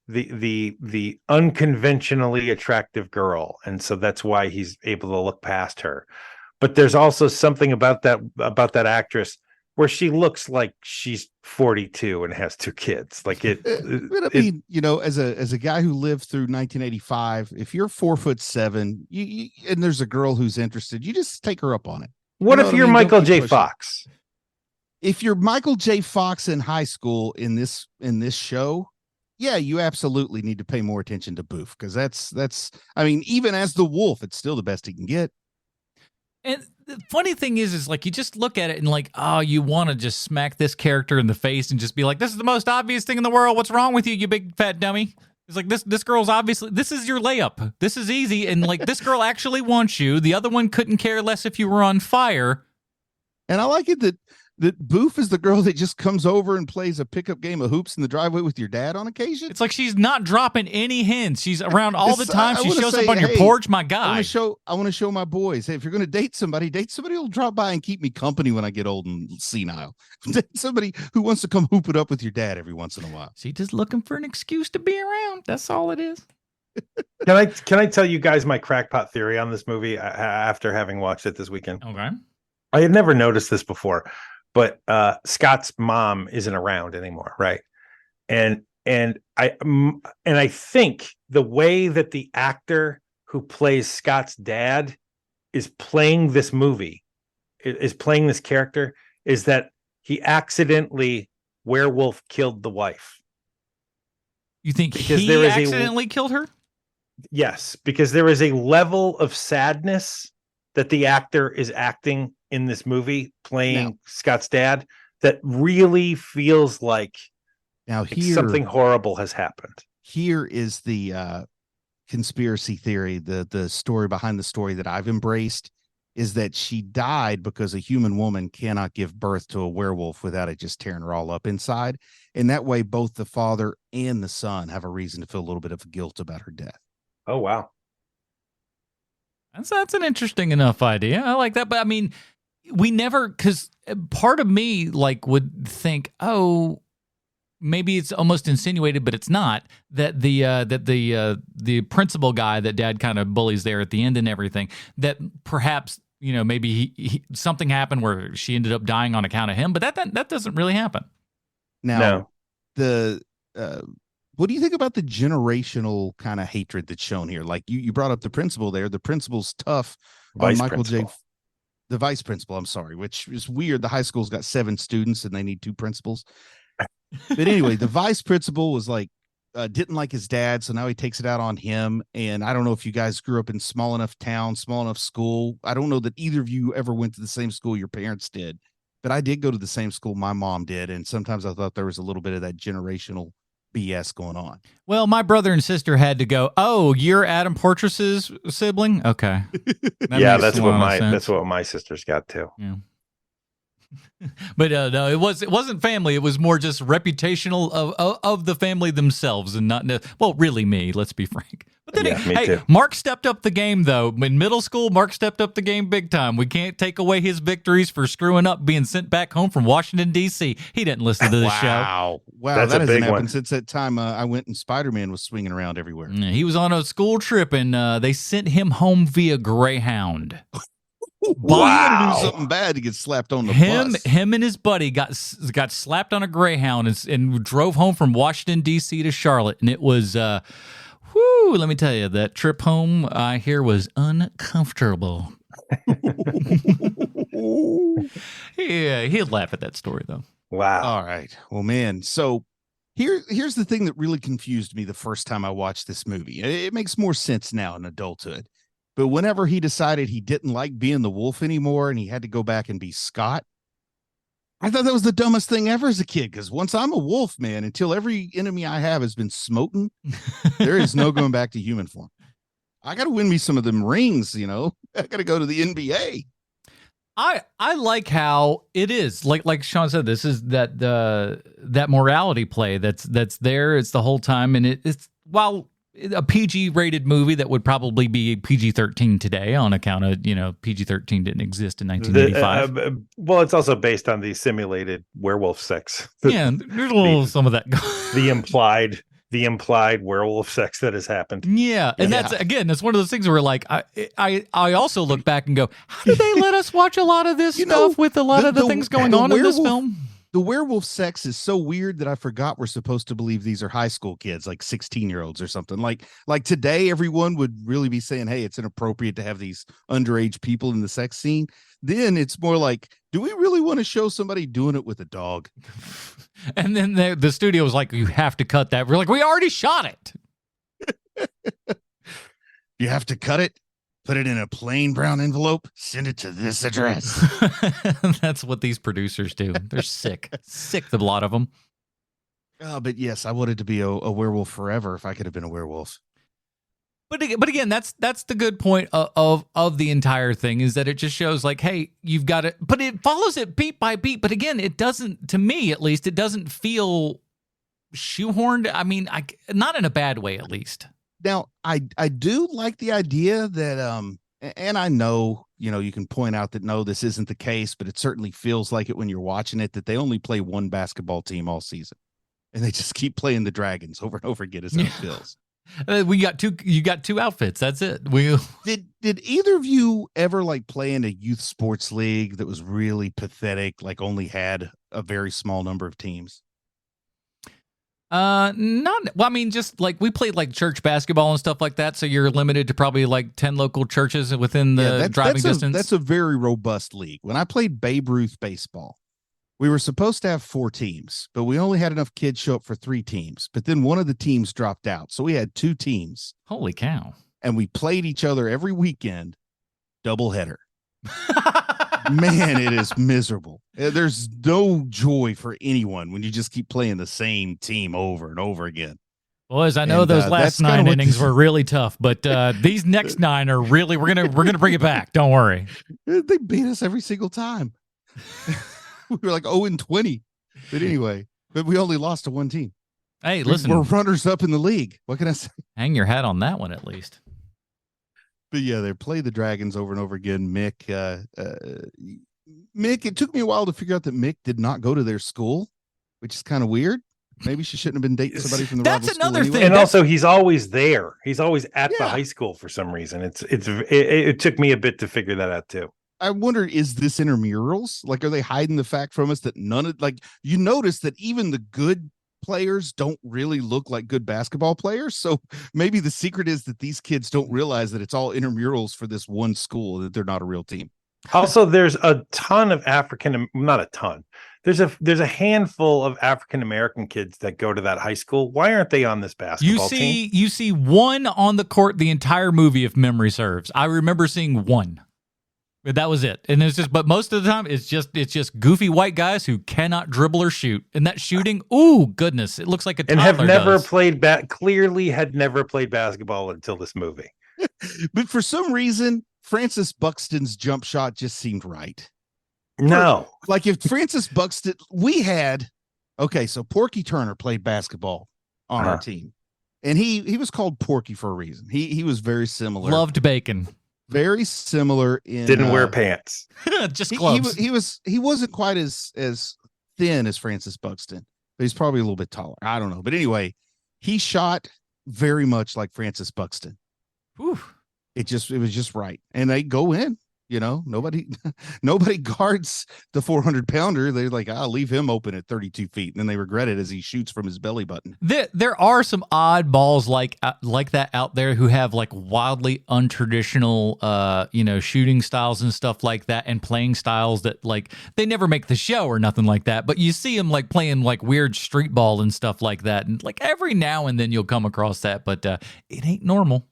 unconventionally attractive girl, and so that's why he's able to look past her. But there's also something about that actress where she looks like she's 42 and has two kids. Like But I mean, as a guy who lived through 1985, if you're 4'7", you and there's a girl who's interested, you just take her up on it. What if you're Michael J. Fox? If you're Michael J. Fox in high school in this show, yeah, you absolutely need to pay more attention to Boof, because that's I mean, even as the wolf, it's still the best he can get. And the funny thing is like you just look at it and like, oh, you want to just smack this character in the face and just be like, this is the most obvious thing in the world. What's wrong with you, you big fat dummy? It's like this girl's obviously, this is your layup. This is easy. And like this girl actually wants you. The other one couldn't care less if you were on fire. And I like it that Boof is the girl that just comes over and plays a pickup game of hoops in the driveway with your dad on occasion. It's like she's not dropping any hints. She's around all the time. She shows up on your hey, porch, my guy. I want to show my boys, hey, if you're going to date somebody who'll drop by and keep me company when I get old and senile. Date somebody who wants to come hoop it up with your dad every once in a while. She's just looking for an excuse to be around. That's all it is. Can I tell you guys my crackpot theory on this movie after having watched it this weekend? Okay. I had never noticed this before, but Scott's mom isn't around anymore, right? And I think the way that the actor who plays Scott's dad is playing this movie, is playing this character, is that he accidentally werewolf killed the wife. You think he accidentally killed her? Yes, because there is a level of sadness that the actor is acting in this movie playing Scott's dad that really feels like something horrible has happened. Here is the conspiracy theory, the story behind the story that I've embraced, is that she died because a human woman cannot give birth to a werewolf without it just tearing her all up inside. And that way, both the father and the son have a reason to feel a little bit of guilt about her death. Oh, wow. That's an interesting enough idea. I like that. But I mean, we never, because part of me like would think, oh, maybe it's almost insinuated, but it's not, that the principal guy that dad kind of bullies there at the end and everything, that perhaps, maybe he something happened where she ended up dying on account of him, but that doesn't really happen. Now, what do you think about the generational kind of hatred that's shown here? Like you brought up the principal there. The principal's tough on the vice principal, I'm sorry, which is weird. The high school's got 7 students and they need 2 principals. But anyway, the vice principal was like, didn't like his dad. So now he takes it out on him. And I don't know if you guys grew up in small enough town, small enough school. I don't know that either of you ever went to the same school your parents did, but I did go to the same school my mom did. And sometimes I thought there was a little bit of that generational BS going on. Well, my brother and sister had to go, oh, you're Adam Portress's sibling? Okay. That's what my sisters got too. Yeah. But no, it wasn't family. It was more just reputational of the family themselves, and not really me. Let's be frank. But then, me too. Mark stepped up the game though. In middle school, Mark stepped up the game big time. We can't take away his victories for screwing up being sent back home from Washington D.C. He didn't listen to the show. Wow, that's that a hasn't big happened one. since that time I went and Spider-Man was swinging around everywhere. Yeah, he was on a school trip and they sent him home via Greyhound. He had to do something bad to get slapped on the bus. Him and his buddy got slapped on a Greyhound and drove home from Washington D.C. to Charlotte, and it was, let me tell you, that trip home I hear was uncomfortable. Yeah, he'd laugh at that story though. Wow. All right. Well, man. So here's the thing that really confused me the first time I watched this movie. It makes more sense now in adulthood. But whenever he decided he didn't like being the wolf anymore and he had to go back and be Scott, I thought that was the dumbest thing ever as a kid. Because once I'm a wolf, man, until every enemy I have has been smoten, there is no going back to human form. I got to win me some of them rings, I got to go to the NBA. I like how it is like Sean said, this is that morality play that's there. It's the whole time, and it's while a PG rated movie that would probably be PG-13 today on account of PG-13 didn't exist in 1985. Well, it's also based on the simulated werewolf sex. Yeah, there's a little some of that. The implied werewolf sex that has happened. Yeah, and that's one of those things where like I also look back and go, how did they let us watch a lot of this stuff with a lot of the things going on in this film? The werewolf sex is so weird that I forgot we're supposed to believe these are high school kids, like 16-year-olds or something. Like today, everyone would really be saying, hey, it's inappropriate to have these underage people in the sex scene. Then it's more like, do we really want to show somebody doing it with a dog? And then the studio was like, you have to cut that. We're like, we already shot it. You have to cut it, put it in a plain brown envelope, send it to this address. That's what these producers do. They're sick, the lot of them. But yes, I wanted to be a werewolf forever if I could have been a werewolf. But again, that's the good point of the entire thing, is that it just shows like, hey, you've got it, but it follows it beat by beat. But again, it doesn't, to me at least, it doesn't feel shoehorned. I mean, not in a bad way, at least. Now, I do like the idea that, and I know, you can point out that, no, this isn't the case, but it certainly feels like it when you're watching it, that they only play one basketball team all season. And they just keep playing the Dragons over and over again as it feels. You got two outfits. That's it. Did either of you ever like play in a youth sports league that was really pathetic, like only had a very small number of teams? Not well. I mean, just like we played like church basketball and stuff like that. So you're limited to probably like 10 local churches within the driving distance. That's a very robust league. When I played Babe Ruth baseball, we were supposed to have 4 teams, but we only had enough kids show up for 3 teams. But then one of the teams dropped out. So we had 2 teams. Holy cow. And we played each other every weekend, doubleheader. Man, it is miserable. There's no joy for anyone when you just keep playing the same team over and over again. Boys, I know those last 9 innings were really tough, but these next 9 are really, we're gonna bring it back. Don't worry. They beat us every single time. We were like 0-20. But anyway, we only lost to one team. Hey, listen. We're runners up in the league. What can I say? Hang your hat on that one at least. But yeah, they play the Dragons over and over again. Mick, it took me a while to figure out that Mick did not go to their school, which is kind of weird. Maybe she shouldn't have been dating somebody from the rival school. That's another thing. And also, he's always there. He's always at the high school for some reason. It took me a bit to figure that out too. I wonder, is this intramurals? Like, are they hiding the fact from us that none of, like, you notice that even the good players don't really look like good basketball players? So maybe the secret is that these kids don't realize that it's all intramurals for this one school, that they're not a real team. Also, there's a ton of not a ton. There's a handful of African-American kids that go to that high school. Why aren't they on this basketball team? You see one on the court the entire movie, if memory serves. I remember seeing one. But that was it. And it's just, but most of the time it's just goofy white guys who cannot dribble or shoot. And that shooting, ooh, goodness, it looks like a toddler and have never does. clearly had never played basketball until this movie. But for some reason, Francis Buxton's jump shot just seemed right. No. Like if Francis Buxton, so Porky Turner played basketball on our team. And he was called Porky for a reason. He was very similar. Loved bacon. Very similar in didn't wear pants. Just gloves. He wasn't quite as thin as Francis Buxton, but he's probably a little bit taller. I don't know. But anyway, he shot very much like Francis Buxton. Whew. It was just right. And they go in. Nobody nobody guards the 400-pounder. They're like, I'll leave him open at 32 feet. And then they regret it as he shoots from his belly button. There are some oddballs like that out there who have like wildly untraditional, shooting styles and stuff like that, and playing styles that like they never make the show or nothing like that. But you see them like playing like weird street ball and stuff like that. And like every now and then you'll come across that, but it ain't normal.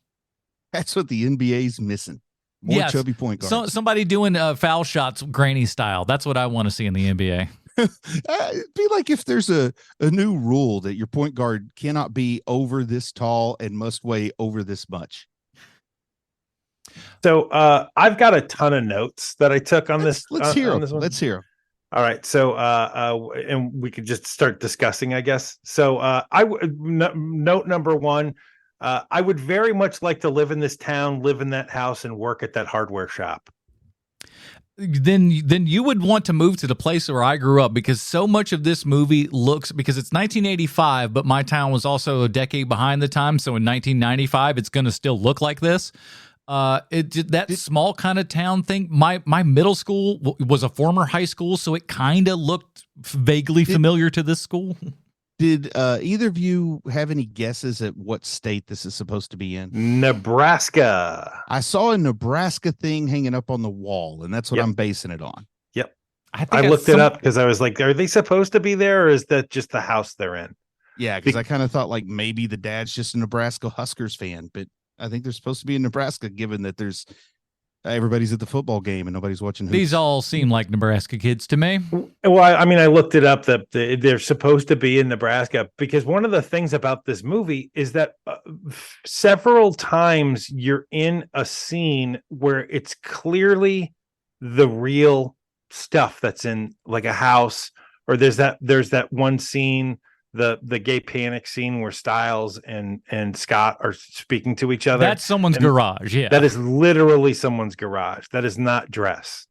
That's what the NBA's missing. More chubby point guards. So somebody doing foul shots granny style. That's what I want to see in the NBA. It'd be like if there's a new rule that your point guard cannot be over this tall and must weigh over this much. So I've got a ton of notes that I took on this. Let's hear on them. Let's hear them. All right. So and we could just start discussing, I guess. So note number one. I would very much like to live in this town, live in that house, and work at that hardware shop. Then you would want to move to the place where I grew up, because so much of this movie because it's 1985, but my town was also a decade behind the time. So in 1995, it's going to still look like this. Small kind of town thing. My middle school was a former high school, so it kind of looked vaguely familiar to this school. Did either of you have any guesses at what state this is supposed to be in? Nebraska. I saw a Nebraska thing hanging up on the wall, and that's what I'm basing it on. Yep. I looked it up because I was like, are they supposed to be there, or is that just the house they're in? Yeah, because I kind of thought like maybe the dad's just a Nebraska Huskers fan, but I think they're supposed to be in Nebraska, given that there's everybody's at the football game and nobody's watching hoops. These all seem like Nebraska kids to me. Well, I mean, I looked it up that they're supposed to be in Nebraska, because one of the things about this movie is that several times you're in a scene where it's clearly the real stuff that's in like a house, or there's that one scene, the gay panic scene where Styles and Scott are speaking to each other. That's someone's garage. Yeah. That is literally someone's garage. That is not dress.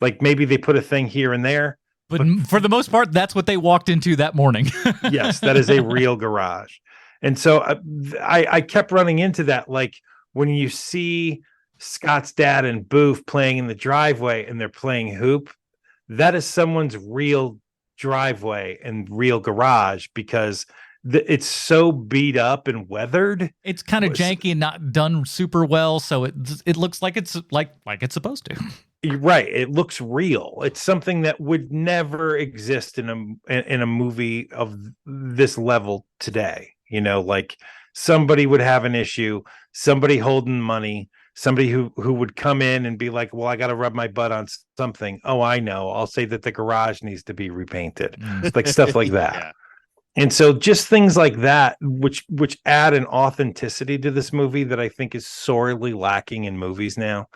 Like maybe they put a thing here and there. But for the most part, that's what they walked into that morning. Yes, that is a real garage. And so I kept running into that. Like when you see Scott's dad and Booth playing in the driveway and they're playing hoop, that is someone's real driveway and real garage, because it's so beat up and weathered. It's kind of janky and not done super well, so it looks like it's like it's supposed to. You're right. It looks real. It's something that would never exist in a movie of this level today. Like somebody would have an issue, somebody holding money, somebody who would come in and be like, well, I got to rub my butt on something. Oh, I know. I'll say that the garage needs to be repainted. Like stuff like that. Yeah. And so just things like that, which add an authenticity to this movie that I think is sorely lacking in movies now.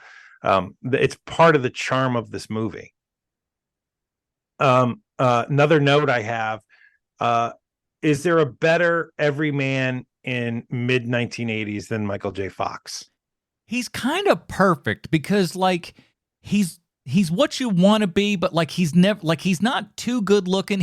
It's part of the charm of this movie. Another note I have, is there a better everyman in mid 1980s than Michael J. Fox? He's kind of perfect, because like he's what you want to be, but like he's not too good looking.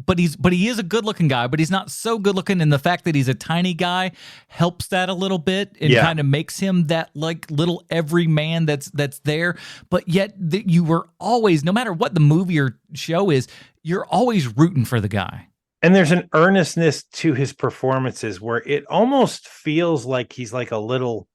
But he is a good looking guy, but he's not so good looking. And the fact that he's a tiny guy helps that a little bit and kind of makes him that like little everyman that's there. But yet you were always, no matter what the movie or show is, you're always rooting for the guy. And there's an earnestness to his performances where it almost feels like he's like a little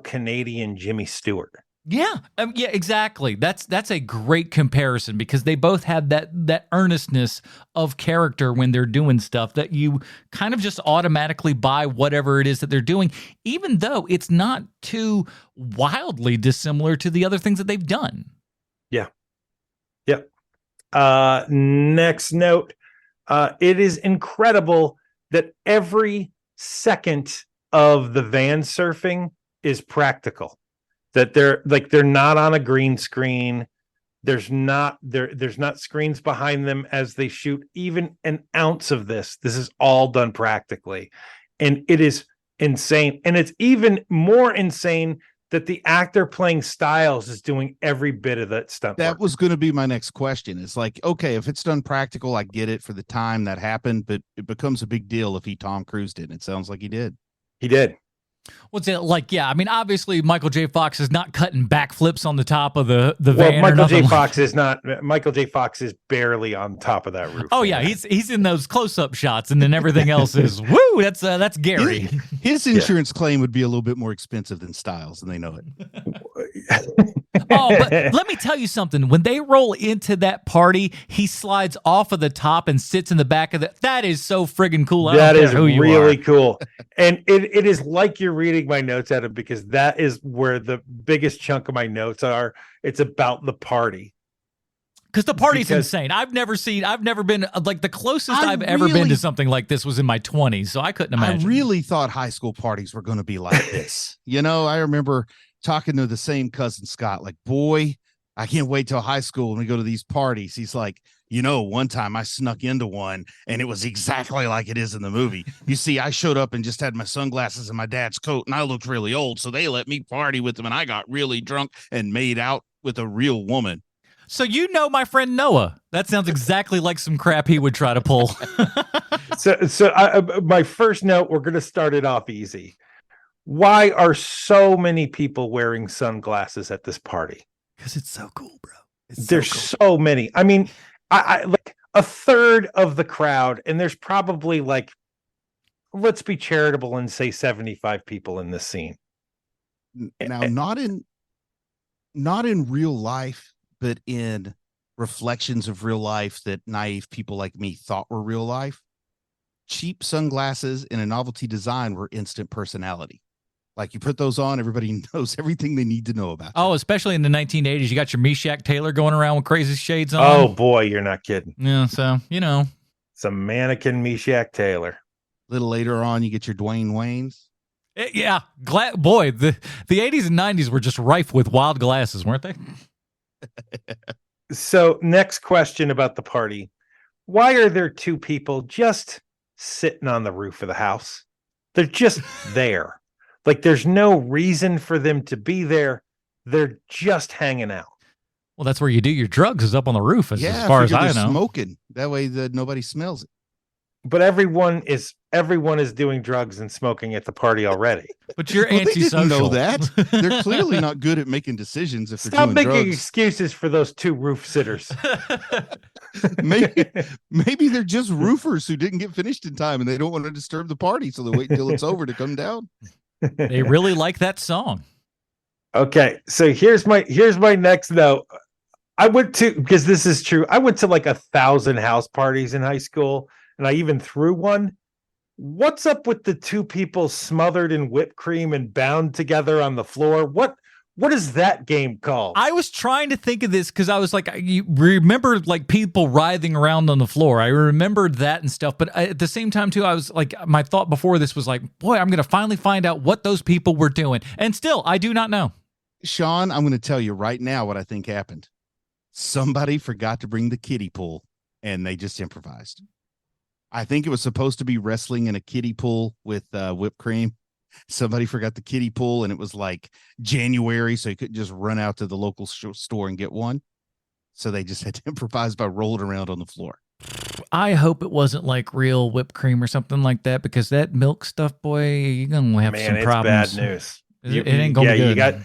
Canadian Jimmy Stewart. Yeah, yeah, exactly. That's a great comparison, because they both have that earnestness of character when they're doing stuff that you kind of just automatically buy whatever it is that they're doing, even though it's not too wildly dissimilar to the other things that they've done. Yeah. Yep. Next note. It is incredible that every second of the van surfing is practical. That they're not on a green screen. There's not screens behind them as they shoot even an ounce of this. This is all done practically. And it is insane. And it's even more insane that the actor playing Styles is doing every bit of that stunt. That was going to be my next question. It's like, okay, if it's done practical, I get it for the time that happened, but it becomes a big deal if he Tom Cruised it. And it sounds like he did. He did. What's it like? Yeah, I mean, obviously Michael J. Fox is not cutting backflips on the top of the van. Michael J. Fox is not. Michael J. Fox is barely on top of that roof. Oh yeah, he's in those close-up shots, and then everything else is woo. That's Gary. His insurance claim would be a little bit more expensive than Styles, and they know it. Oh, but let me tell you something. When they roll into that party, he slides off of the top and sits in the back of the. That is so friggin' cool. That is really cool, and it is like you're reading my notes at it, because that is where the biggest chunk of my notes are. It's about the party. Because the party's insane. I've never been like the closest I've ever been to something like this was in my 20s, so I couldn't imagine. I really thought high school parties were going to be like this. I remember talking to the same cousin Scott, like, boy, I can't wait till high school when we go to these parties. He's like, one time I snuck into one and it was exactly like it is in the movie. You see, I showed up and just had my sunglasses and my dad's coat, and I looked really old, so they let me party with them, and I got really drunk and made out with a real woman. So my friend Noah. That sounds exactly like some crap he would try to pull. My first note, we're going to start it off easy. Why are so many people wearing sunglasses at this party? Because it's so cool, bro. There's so many. I mean, I like a third of the crowd, and there's probably like, let's be charitable and say 75 people in this scene. Now, not in real life, but in reflections of real life that naive people like me thought were real life. Cheap sunglasses in a novelty design were instant personality. Like, you put those on, everybody knows everything they need to know about you. Oh, especially in the 1980s. You got your Meshack Taylor going around with crazy shades on. Oh, boy, you're not kidding. Yeah, so, Some mannequin Meshack Taylor. A little later on, you get your Dwayne Waynes. Yeah, boy, the 80s and 90s were just rife with wild glasses, weren't they? So, next question about the party. Why are there two people just sitting on the roof of the house? They're just there. Like, there's no reason for them to be there. They're just hanging out. Well, that's where you do your drugs, is up on the roof, as far as I know. Smoking. That way nobody smells it. But everyone is doing drugs and smoking at the party already. But you're antisocial. They didn't know that. They're clearly not good at making decisions if Stop they're doing making drugs. excuses for those two roof sitters. maybe they're just roofers who didn't get finished in time, and they don't want to disturb the party, so they wait until it's over to come down. They really like that song. Okay, so here's my next note. I went to, because this is true, I went to like 1,000 house parties in high school, and I even threw one. What's up with the two people smothered in whipped cream and bound together on the floor? What is that game called? I was trying to think of this because I was like, you remember like people writhing around on the floor. I remembered that and stuff. But at the same time, too, I was like, my thought before this was like, boy, I'm going to finally find out what those people were doing. And still, I do not know. Sean, I'm going to tell you right now what I think happened. Somebody forgot to bring the kiddie pool, and they just improvised. I think it was supposed to be wrestling in a kiddie pool with whipped cream. Somebody forgot the kiddie pool, and it was like January, so you couldn't just run out to the local store and get one. So they just had to improvise by rolling around on the floor. I hope it wasn't like real whipped cream or something like that, because that milk stuff, boy, you're gonna have some problems. Bad news. It ain't gonna be good.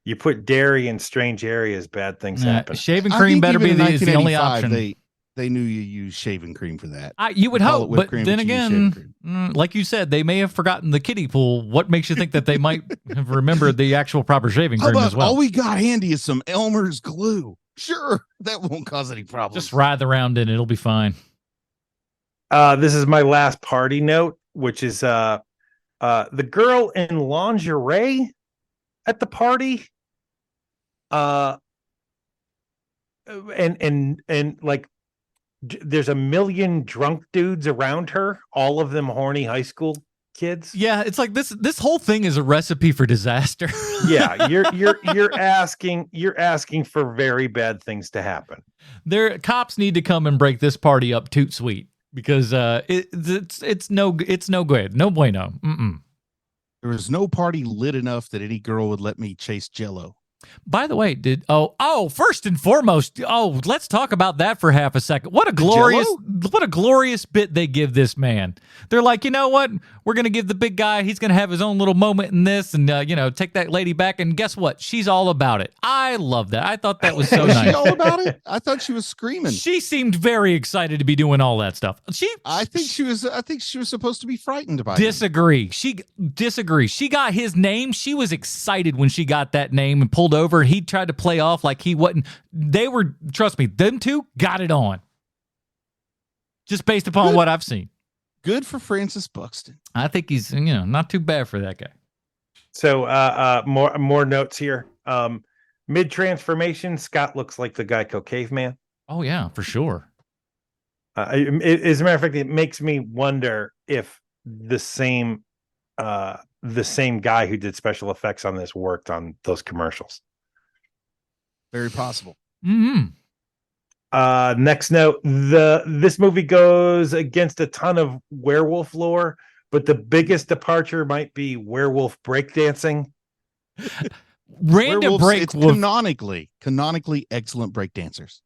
You put dairy in strange areas, bad things happen. Shaving cream better be the only option. They knew you used shaving cream for that. You would hope, but then again, like you said, they may have forgotten the kiddie pool. What makes you think that they might have remembered the actual proper shaving cream as well? All we got handy is some Elmer's glue. Sure, that won't cause any problems. Just writhe around in it. It'll be fine. This is my last party note, which is the girl in lingerie at the party. And like, there's a million drunk dudes around her, all of them horny high school kids. Yeah, it's like this whole thing is a recipe for disaster. Yeah, you're asking for very bad things to happen. Cops need to come and break this party up toot sweet, because it's no good. No bueno. There was no party lit enough that any girl would let me chase Jello. By the way, first and foremost, let's talk about that for half a second. What a glorious bit they give this man. They're like, you know what? We're going to give the big guy, he's going to have his own little moment in this and, take that lady back. And guess what? She's all about it. I love that. I thought that was so Was nice. she all about it? I thought she was screaming. She seemed very excited to be doing all that stuff. I think she was supposed to be frightened by Disagree. She got his name. She was excited when she got that name and pulled over. He tried to play off like he wasn't. Trust me, them two got it on. Just based upon what I've seen. Good for Francis Buxton. I think he's, not too bad for that guy. So more notes here. Mid transformation, Scott looks like the Geico caveman. Oh yeah, for sure. As a matter of fact, it makes me wonder if the same guy who did special effects on this worked on those commercials. Very possible. Mm-hmm. Next note, this movie goes against a ton of werewolf lore, but the biggest departure might be werewolf breakdancing. It's canonically excellent breakdancers.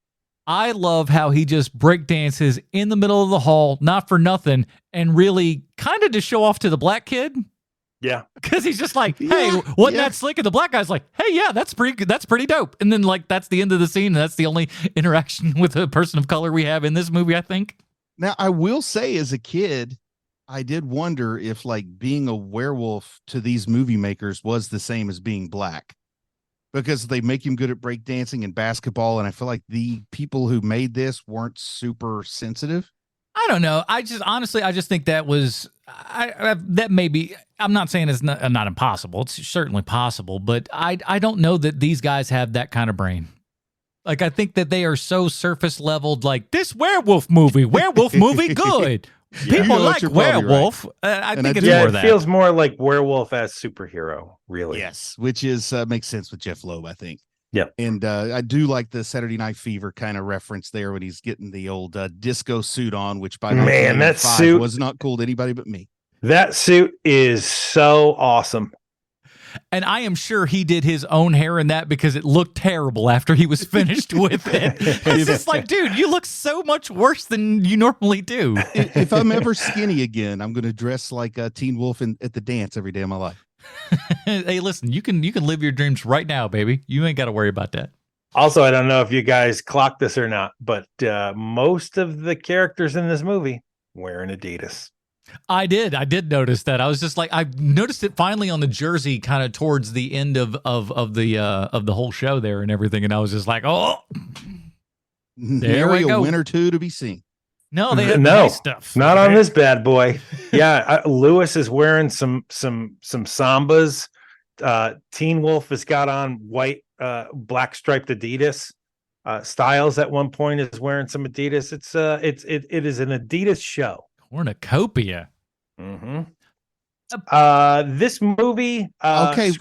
I love how he just breakdances in the middle of the hall, not for nothing, and really kind of to show off to the black kid. Yeah, because he's just like, "Hey, wasn't that slick?" And the black guy's like, "Hey, yeah, that's pretty dope." And then that's the end of the scene, and that's the only interaction with a person of color we have in this movie, I think. Now, I will say, as a kid, I did wonder if being a werewolf to these movie makers was the same as being black, because they make him good at breakdancing and basketball, and I feel like the people who made this weren't super sensitive. I don't know. I just think that was that maybe. I'm not saying it's not impossible. It's certainly possible, but I don't know that these guys have that kind of brain. Like, I think that they are so surface leveled. Like, this werewolf movie good. People like werewolf. Right. I think it's more of that. It feels more like werewolf as superhero, really. Yes, which is makes sense with Jeff Loeb, I think. Yeah, and I do like the Saturday Night Fever kind of reference there when he's getting the old disco suit on, which by that suit was not cool to anybody but me. That suit is so awesome. And I am sure he did his own hair in that because it looked terrible after he was finished with it. It's just like, dude, you look so much worse than you normally do. If I'm ever skinny again, I'm going to dress like a Teen Wolf at the dance every day of my life. Hey, listen, you can live your dreams right now, baby. You ain't got to worry about that. Also, I don't know if you guys clocked this or not, but most of the characters in this movie wearing Adidas. I did notice that. I was just like, I noticed it finally on the jersey, kind of towards the end of the whole show there and everything, and I was just like, oh, there we go. A win or two to be seen. No, they have nice stuff. Not on this bad boy. Yeah, Lewis is wearing some Sambas. Teen Wolf has got on white, black striped Adidas. Styles at one point is wearing some Adidas. It is an Adidas show. Cornucopia. Mm-hmm. This movie. Okay,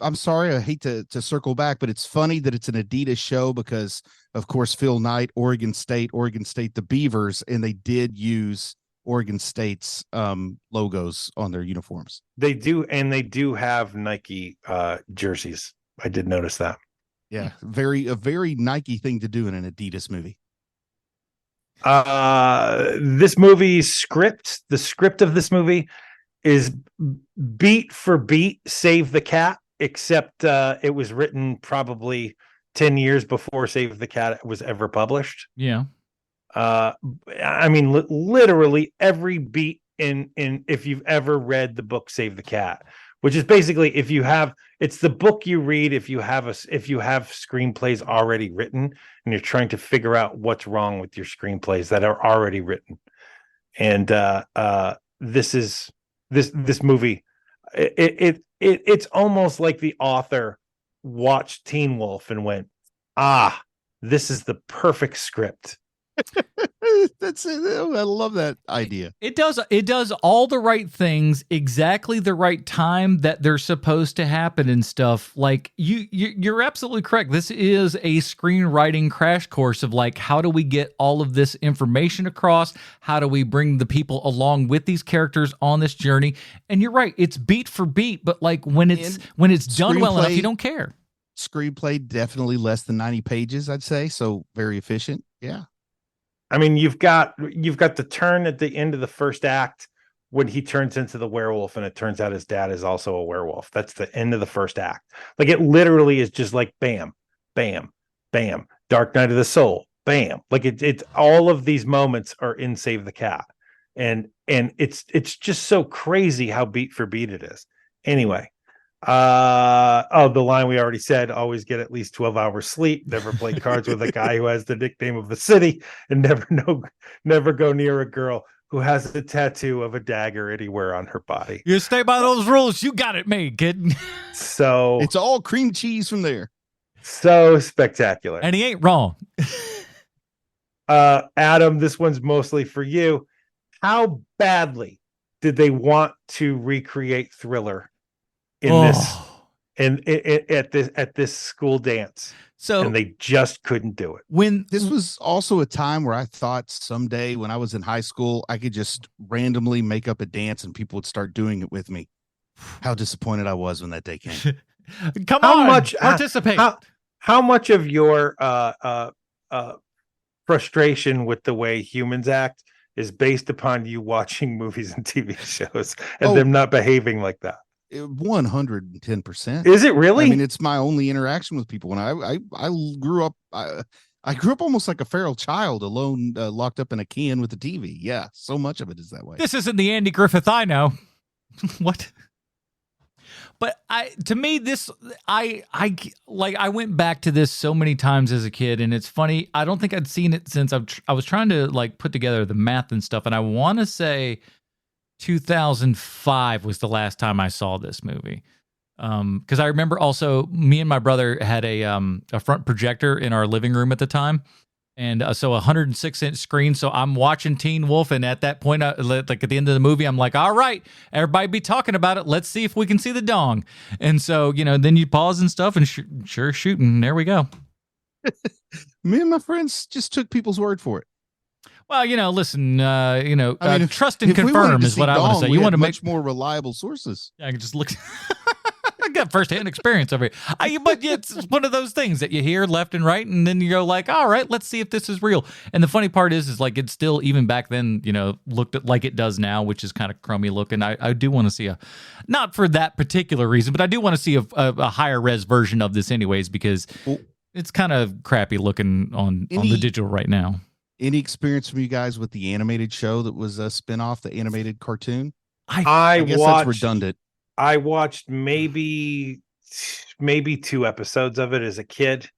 I'm sorry, I hate to circle back, but it's funny that it's an Adidas show because, of course, Phil Knight, Oregon State, the Beavers, and they did use Oregon State's logos on their uniforms. They do, and they do have Nike jerseys. I did notice that. Yeah, a very Nike thing to do in an Adidas movie. This movie's script, the script of this movie is beat for beat Save the Cat, except it was written probably 10 years before Save the Cat was ever published. Yeah. I mean, literally every beat in if you've ever read the book Save the Cat, which is basically it's the book you read if you have screenplays already written and you're trying to figure out what's wrong with your screenplays that are already written. And this movie, it's almost like the author watched Teen Wolf and went, this is the perfect script. That's it. I love that idea. It does all the right things, exactly the right time that they're supposed to happen and stuff. Like you're absolutely correct. This is a screenwriting crash course of like, how do we get all of this information across? How do we bring the people along with these characters on this journey? And you're right, it's beat for beat, but like when it's done well enough, you don't care. screenplay, definitely less than 90 pages, I'd say. So very efficient. Yeah. I mean, you've got the turn at the end of the first act when he turns into the werewolf, and it turns out his dad is also a werewolf. That's the end of the first act. Like, it literally is just like bam, bam, bam. Dark Night of the Soul, bam. Like it's all of these moments are in Save the Cat, and it's just so crazy how beat for beat it is. Anyway, the line we already said: always get at least 12 hours sleep, never play cards with a guy who has the nickname of the city, and never go near a girl who has a tattoo of a dagger anywhere on her body. You stay by those rules, you got it made, kid. So it's all cream cheese from there. So spectacular. And he ain't wrong. Adam, this one's mostly for you. How badly did they want to recreate Thriller in at this school dance? So, and they just couldn't do it. When this was also a time where I thought someday when I was in high school, I could just randomly make up a dance and people would start doing it with me. How disappointed I was when that day came. Come on, participate. How much of your frustration with the way humans act is based upon you watching movies and TV shows and them not behaving like that? 110%. Is it really? I mean, it's my only interaction with people. When I grew up, I grew up almost like a feral child, alone, locked up in a can with the TV. Yeah, so much of it is that way. This isn't the Andy Griffith I know. What? But to me, I went back to this so many times as a kid, and it's funny. I don't think I'd seen it since I was trying to like put together the math and stuff, and I want to say 2005 was the last time I saw this movie. Because I remember also me and my brother had a front projector in our living room at the time. And so a 106-inch screen. So I'm watching Teen Wolf. And at that point, like at the end of the movie, I'm like, all right, everybody be talking about it. Let's see if we can see the dong. And so, then you pause and stuff and sure shooting. There we go. Me and my friends just took people's word for it. Well, listen, trust and confirm is what I want to say. You want to make much more reliable sources. I can just look. I got firsthand experience over here. But it's one of those things that you hear left and right, and then you go like, all right, let's see if this is real. And the funny part is like it's still, even back then, looked at like it does now, which is kind of crummy looking. I do want to see not for that particular reason, but I do want to see a higher res version of this anyways, because it's kind of crappy looking on the digital right now. Any experience from you guys with the animated show that was a spinoff, the animated cartoon? I guess that's redundant. I watched maybe 2 episodes of it as a kid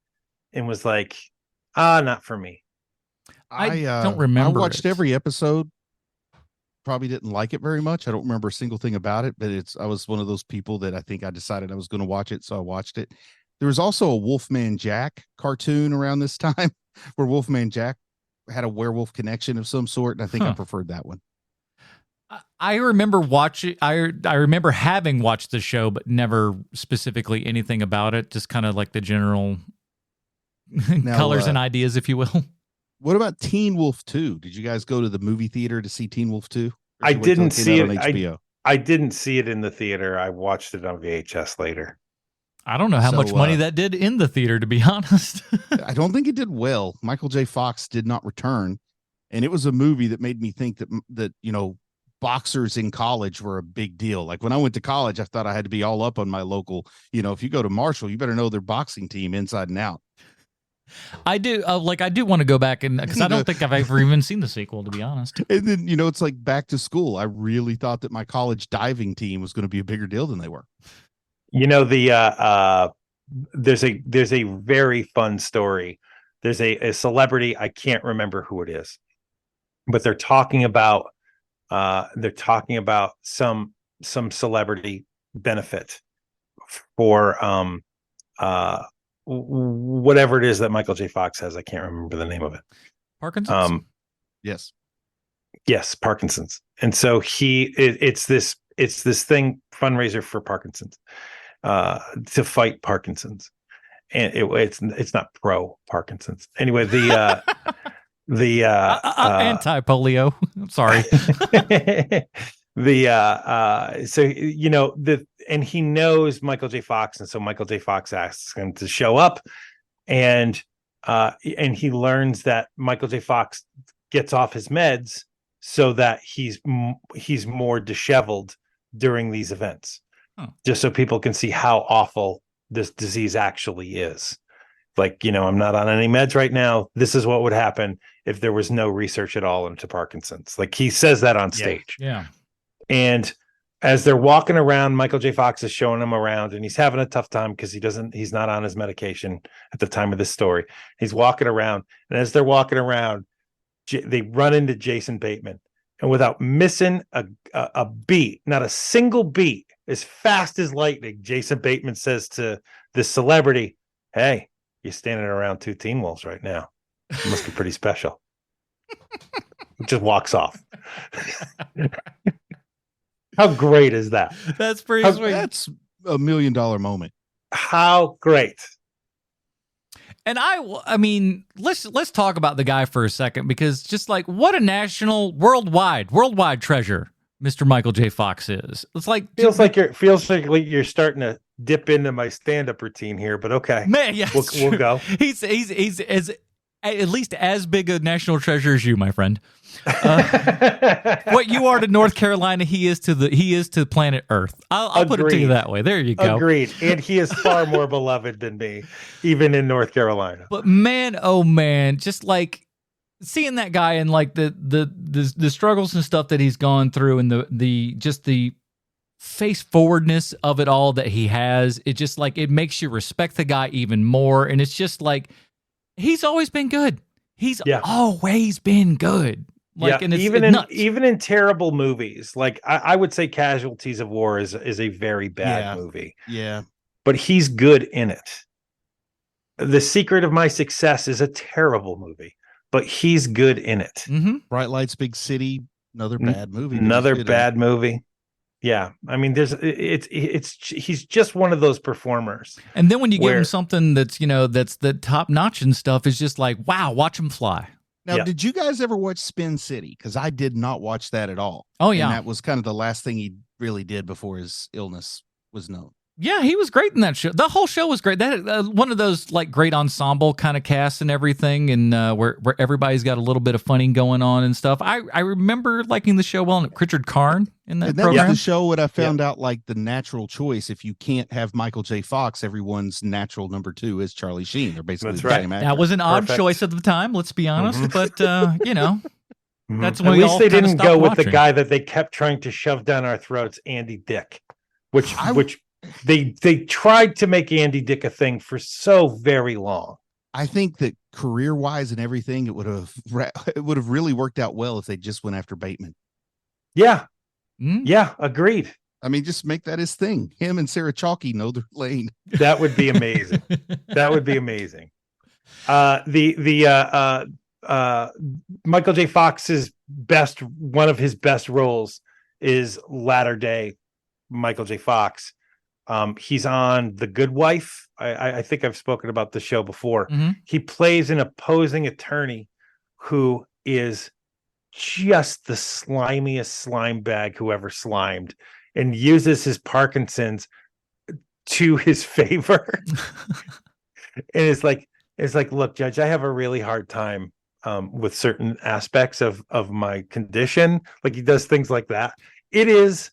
and was like, not for me. I don't remember. I watched every episode. Probably didn't like it very much. I don't remember a single thing about it, but I was one of those people that I think I decided I was going to watch it, so I watched it. There was also a Wolfman Jack cartoon around this time where Wolfman Jack had a werewolf connection of some sort, and I think I preferred that one. I remember watching. I remember having watched the show, but never specifically anything about it. Just kind of like the general colors and ideas, if you will. What about Teen Wolf 2? Did you guys go to the movie theater to see Teen Wolf 2? I didn't see it on HBO. I didn't see it in the theater. I watched it on VHS later. I don't know how much money that did in the theater, to be honest. I don't think it did well. Michael J. Fox did not return, and it was a movie that made me think that boxers in college were a big deal. Like when I went to college, I thought I had to be all up on my local. If you go to Marshall, you better know their boxing team inside and out. I do. I do want to go back because I don't think I've ever even seen the sequel, to be honest. And then it's like back to school. I really thought that my college diving team was going to be a bigger deal than they were. There's a very fun story. There's a celebrity, I can't remember who it is, but they're talking about some celebrity benefit for whatever it is that Michael J. Fox has. I can't remember the name of it. Parkinson's. Yes, Parkinson's. And so it's this thing, fundraiser for Parkinson's, to fight Parkinson's, and it's not pro Parkinson's. Anyway, the anti-polio. Sorry. and he knows Michael J. Fox, and so Michael J. Fox asks him to show up, and he learns that Michael J. Fox gets off his meds so that he's more disheveled during these events, just so people can see how awful this disease actually is. Like, I'm not on any meds right now. This is what would happen if there was no research at all into Parkinson's. Like, he says that on stage. Yeah. And as they're walking around, Michael J. Fox is showing him around, and he's having a tough time because he's not on his medication at the time of this story. He's walking around, and as they're walking around, they run into Jason Bateman, and without missing a beat, not a single beat, as fast as lightning, Jason Bateman says to this celebrity, "Hey, you're standing around two Teen Wolves right now. It must be pretty special." Just walks off. How great is that? That's pretty sweet. That's $1 million moment. How great. And I mean, let's talk about the guy for a second, because just like what a national, worldwide treasure Mr. Michael J. Fox is. It's like feels like you're starting to dip into my stand-up routine here, but okay, man. Yeah, we'll go. He's as at least as big a national treasure as you, my friend. What you are to North Carolina, he is to planet Earth. I'll put it to you that way. There you go. Agreed. And he is far more beloved than me, even in North Carolina. But man, oh man, just like seeing that guy and like the struggles and stuff that he's gone through, and the face forwardness of it all that he has, it just like it makes you respect the guy even more. And it's just like he's always been good. He's always been good. Like, and it's even in terrible movies, like I would say Casualties of War is a very bad movie. Yeah. But he's good in it. The Secret of My Success is a terrible movie, but he's good in it. Mm-hmm. Bright Lights, Big City, another bad movie. Another bad movie. Yeah, I mean, he's just one of those performers. And then when you give him something that's the top notch and stuff, is just like, wow, watch him fly. Now, did you guys ever watch Spin City? Because I did not watch that at all. Oh yeah, and that was kind of the last thing he really did before his illness was known. Yeah, he was great in that show. The whole show was great. That one of those like great ensemble kind of casts and everything, and where everybody's got a little bit of funny going on and stuff. I remember liking the show well. And Richard Karn in that program. That was the show what I found out, like the natural choice. If you can't have Michael J. Fox, everyone's natural number two is Charlie Sheen. They're basically the same actor. That was an odd choice at the time. Let's be honest, but that's when at we least all they didn't go with watching. the guy that they kept trying to shove down our throats, Andy Dick, which they tried to make Andy Dick a thing for so very long. I think that career-wise and everything, it would have really worked out well if they just went after Bateman. Yeah. Yeah, agreed. I mean, just make that his thing. Him and Sarah Chalky know their lane. That would be amazing. That would be amazing. Michael J. Fox's one of his best roles is latter day Michael J. Fox. He's on The Good Wife. I think I've spoken about the show before. Mm-hmm. He plays an opposing attorney who is just the slimiest slime bag who ever slimed, and uses his Parkinson's to his favor. And it's like, look, Judge, I have a really hard time with certain aspects of my condition. Like, he does things like that. It is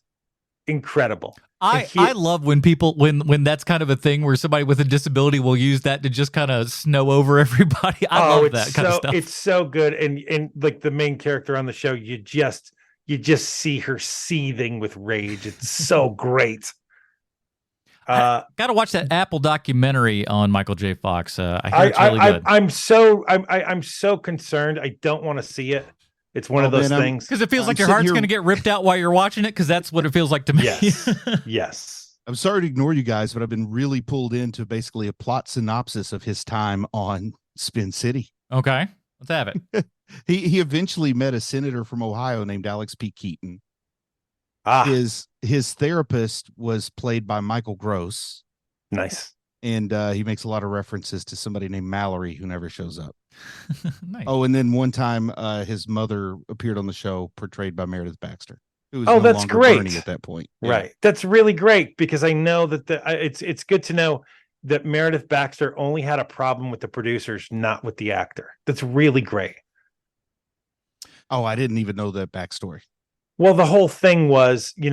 incredible. I love when people when that's kind of a thing where somebody with a disability will use that to just kind of snow over everybody. I love that kind of stuff. It's so good, and like the main character on the show, you just see her seething with rage. It's so great. Got to watch that Apple documentary on Michael J. Fox. I hear it's really good. I'm so concerned. I don't want to see it. It's one of those things. Because it feels like your heart's going to get ripped out while you're watching it, because that's what it feels like to me. Yes. I'm sorry to ignore you guys, but I've been really pulled into basically a plot synopsis of his time on Spin City. Okay, let's have it. He eventually met a senator from Ohio named Alex P. Keaton. His therapist was played by Michael Gross. Nice. And he makes a lot of references to somebody named Mallory who never shows up. Nice. Oh, and then one time his mother appeared on the show, portrayed by Meredith Baxter. who was Oh, no that's longer great. Bernie at that point. Yeah. Right. That's really great because I know that it's good to know that Meredith Baxter only had a problem with the producers, not with the actor. That's really great. Oh, I didn't even know that backstory. Well, the whole thing was, it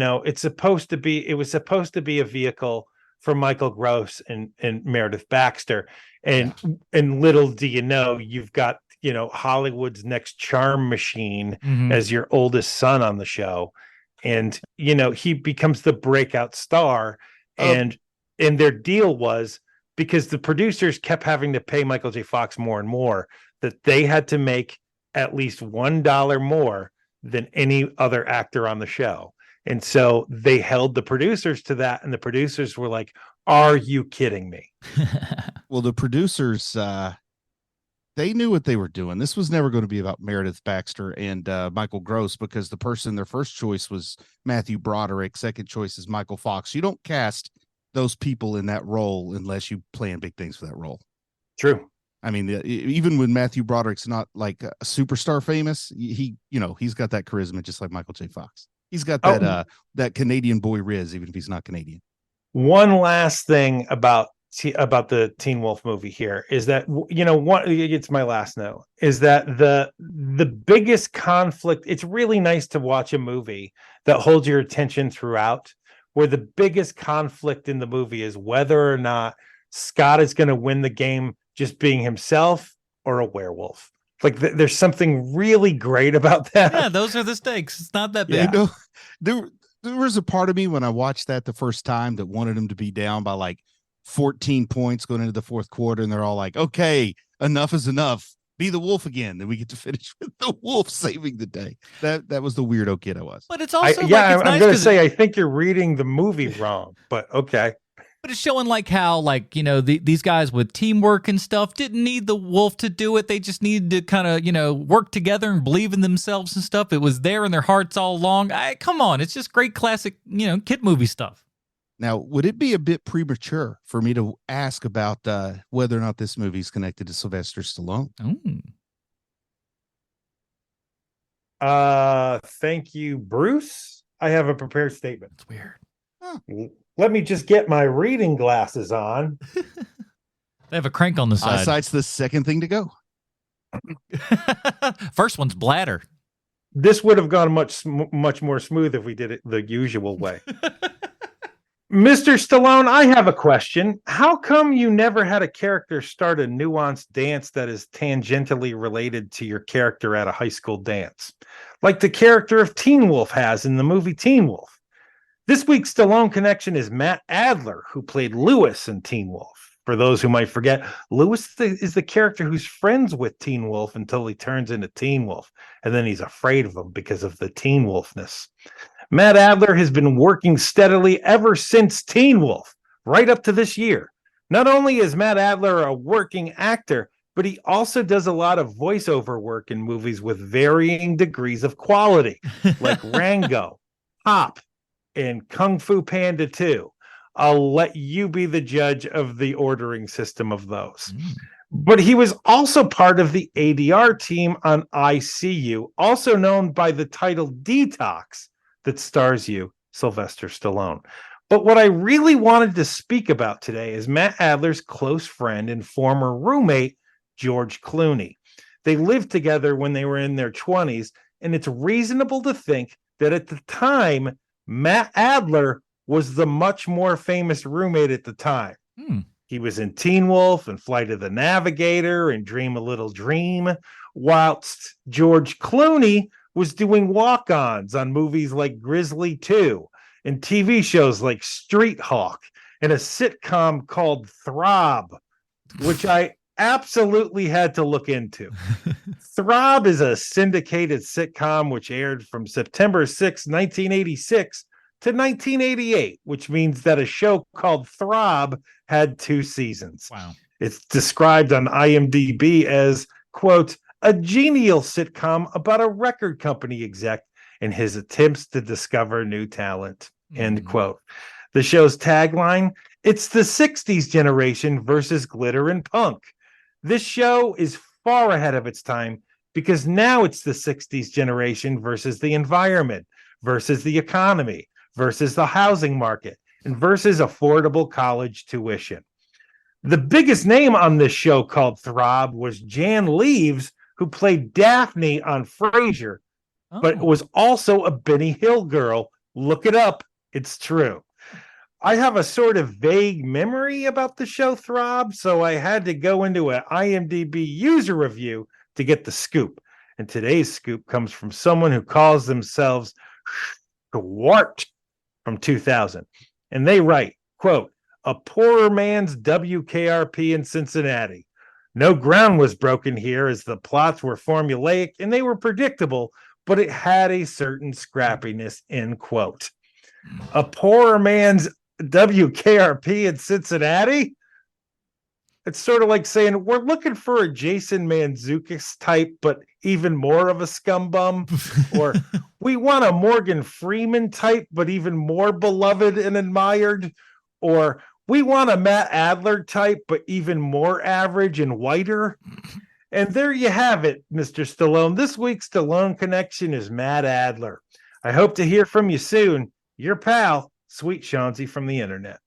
was supposed to be a vehicle for Michael Gross and Meredith Baxter. And little do you know, you've got, Hollywood's next charm machine as your oldest son on the show. And, he becomes the breakout star. And their deal was, because the producers kept having to pay Michael J. Fox more and more, that they had to make at least $1 more than any other actor on the show. And so they held the producers to that. And the producers were like, are you kidding me? Well, the producers, they knew what they were doing. This was never going to be about Meredith Baxter and Michael Gross, because their first choice was Matthew Broderick. Second choice is Michael Fox. You don't cast those people in that role unless you plan big things for that role. True. I mean, even when Matthew Broderick's not like a superstar famous, he's got that charisma just like Michael J. Fox. He's got that that Canadian boy riz, even if he's not Canadian. One last thing about the Teen Wolf movie here is that, it's my last note, is that the biggest conflict, it's really nice to watch a movie that holds your attention throughout, where the biggest conflict in the movie is whether or not Scott is going to win the game just being himself or a werewolf. Like there's something really great about that. Yeah, those are the stakes. It's not that Yeah. big. There was a part of me when I watched that the first time that wanted him to be down by like 14 points going into the fourth quarter, and they're all like, okay, enough is enough. Be the wolf again. Then we get to finish with the wolf saving the day. That was the weirdo kid I was. But it's also I'm nice going to say, I think you're reading the movie wrong, but okay. But it's showing like how, like, these guys with teamwork and stuff didn't need the wolf to do it. They just needed to kind of, work together and believe in themselves and stuff. It was there in their hearts all along. Come on. It's just great classic, kid movie stuff. Now, would it be a bit premature for me to ask about whether or not this movie is connected to Sylvester Stallone? Thank you, Bruce. I have a prepared statement. It's weird. Huh. Let me just get my reading glasses on. They have a crank on the side. Eyesight's the second thing to go. First one's bladder. This would have gone much more smooth if we did it the usual way. Mr. Stallone, I have a question. How come you never had a character start a nuanced dance that is tangentially related to your character at a high school dance, like the character of Teen Wolf has in the movie Teen Wolf? This week's Stallone connection is Matt Adler, who played Lewis in Teen Wolf. For those who might forget, Lewis is the character who's friends with Teen Wolf until he turns into Teen Wolf, and then he's afraid of him because of the Teen Wolfness. Matt Adler has been working steadily ever since Teen Wolf, right up to this year. Not only is Matt Adler a working actor, but he also does a lot of voiceover work in movies with varying degrees of quality, like Rango, Hop, and Kung Fu Panda 2. I'll let you be the judge of the ordering system of those. But he was also part of the ADR team on ICU, also known by the title Detox, that stars you, Sylvester Stallone. But what I really wanted to speak about today is Matt Adler's close friend and former roommate, George Clooney. They lived together when they were in their 20s, and it's reasonable to think that at the time, Matt Adler was the much more famous roommate at the time. He was in Teen Wolf and Flight of the Navigator and Dream a Little Dream, whilst George Clooney was doing walk-ons on movies like Grizzly 2 and TV shows like Street Hawk and a sitcom called Throb, which I absolutely had to look into. Throb is a syndicated sitcom which aired from September 6, 1986 to 1988, which means that a show called Throb had 2 seasons. Wow. It's described on IMDb as, quote, a genial sitcom about a record company exec and his attempts to discover new talent, end quote. The show's tagline, it's the 60s generation versus glitter and punk. This show is far ahead of its time because now it's the 60s generation versus the environment versus the economy versus the housing market and versus affordable college tuition. The biggest name on this show called Throb was Jan Leaves, who played Daphne on Frasier, but was also a Benny Hill girl. Look it up. It's true. I have a sort of vague memory about the show Throb, so I had to go into an IMDb user review to get the scoop. And today's scoop comes from someone who calls themselves Stewart from 2000. And they write, quote, "A poorer man's WKRP in Cincinnati. No ground was broken here as the plots were formulaic and they were predictable, but it had a certain scrappiness," end quote. A poorer man's WKRP in Cincinnati? It's sort of like saying we're looking for a Jason Mantzoukas type, but even more of a scumbum. Or we want a Morgan Freeman type, but even more beloved and admired. Or we want a Matt Adler type, but even more average and whiter. And there you have it, Mr. Stallone. This week's Stallone connection is Matt Adler. I hope to hear from you soon. Your pal, Sweet Chauncey from the internet.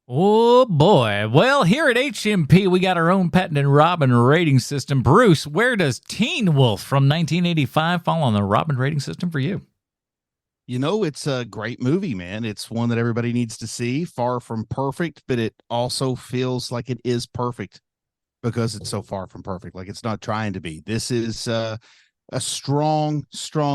Oh, boy. Well, here at HMP, we got our own patented Robin rating system. Bruce, where does Teen Wolf from 1985 fall on the Robin rating system for you? You know, it's a great movie, man. It's one that everybody needs to see. Far from perfect, but it also feels like it is perfect because it's so far from perfect. Like it's not trying to be. This is a strong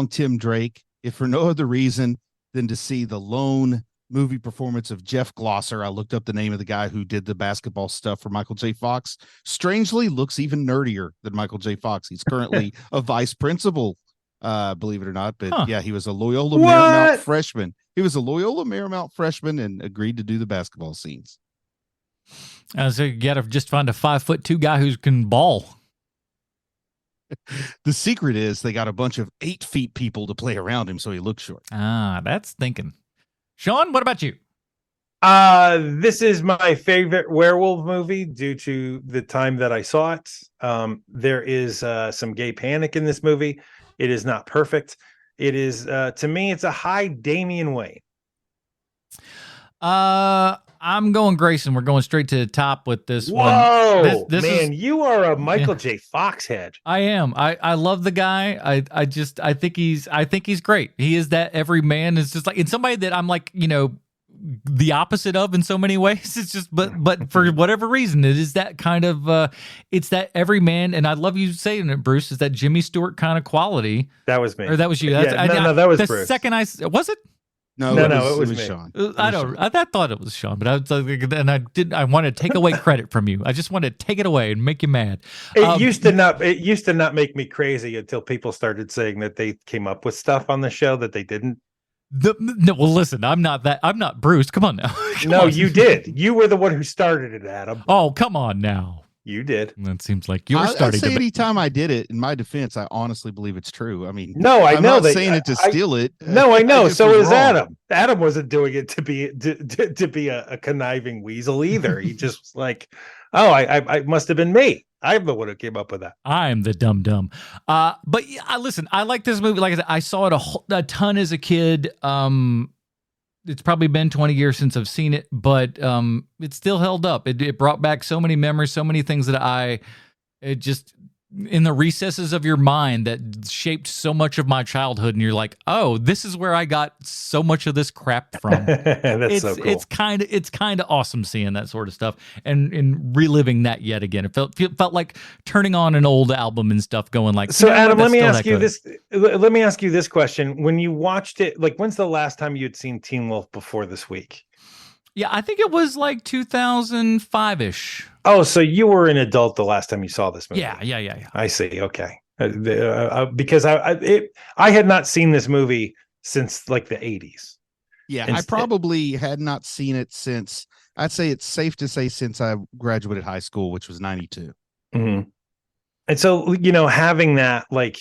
Tim Drake, if for no other reason than to see the lone movie performance of Jeff Glosser. I looked up the name of the guy who did the basketball stuff for Michael J. Fox. Strangely looks even nerdier than Michael J. Fox. He's currently a vice principal, believe it or not. But yeah, he was a Loyola Marymount freshman. He was a Loyola Marymount freshman and agreed to do the basketball scenes. So you got to just find a 5'2" guy who can ball. The secret is they got a bunch of 8 feet people to play around him, so he looks short. That's thinking. Sean, what about you? This is my favorite werewolf movie due to the time that I saw it. There is some gay panic in this movie. It is not perfect. It is, to me, it's a high Damian Wayne. I'm going Grayson. We're going straight to the top with this one. Whoa, man, you are a Michael J. Fox head. I am. I love the guy. I think he's great. He is that every man is just like, and somebody that I'm like, the opposite of in so many ways. It's just, but for whatever reason, it is that kind of, it's that every man. And I love you saying it, Bruce, is that Jimmy Stewart kind of quality. That was me. Or that was you. No, that was the Bruce. Second was it? No, it was Sean. I thought it was Sean, but I wanted to take away credit from you. I just wanted to take it away and make you mad. It used to not make me crazy until people started saying that they came up with stuff on the show that they didn't. No, well, listen, I'm not Bruce. Come on now. You did. You were the one who started it, Adam. Oh, come on now. You did. That seems like you're starting to. Anytime I did it, in my defense, I honestly believe it's true. I mean, no, I'm not saying it to steal it. No, I know. So is Adam. Adam wasn't doing it to be a conniving weasel either. He just was like, oh, I must have been me. I'm the one who came up with that. I'm the dumb. But listen, I like this movie. Like I said, I saw it a ton as a kid. It's probably been 20 years since I've seen it, but it still held up. It brought back so many memories, so many things that it just in the recesses of your mind that shaped so much of my childhood. And you're like, oh, this is where I got so much of this crap from. That's so cool. It's kind of awesome seeing that sort of stuff and reliving that yet again. It felt like turning on an old album and stuff, going like, so Adam, let me ask you this. Let me ask you this question. When you watched it, like, when's the last time you had seen Teen Wolf before this week? Yeah, I think it was like 2005-ish. Oh, so you were an adult the last time you saw this movie? Yeah. I see. Okay, because I had not seen this movie since like the 80s. Yeah, I probably had not seen it since. I'd say it's safe to say since I graduated high school, which was 92. Mm-hmm. And so having that, like,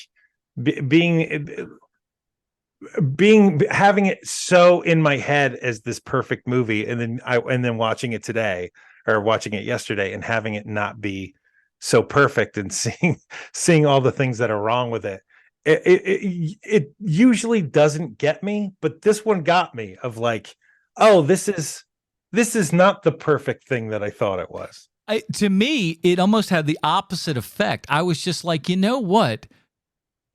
having it so in my head as this perfect movie, and then watching it today or watching it yesterday and having it not be so perfect and seeing all the things that are wrong with it. it usually doesn't get me, but this one got me of like, oh, this is not the perfect thing that I thought it was. To me, it almost had the opposite effect. I was just like, you know what?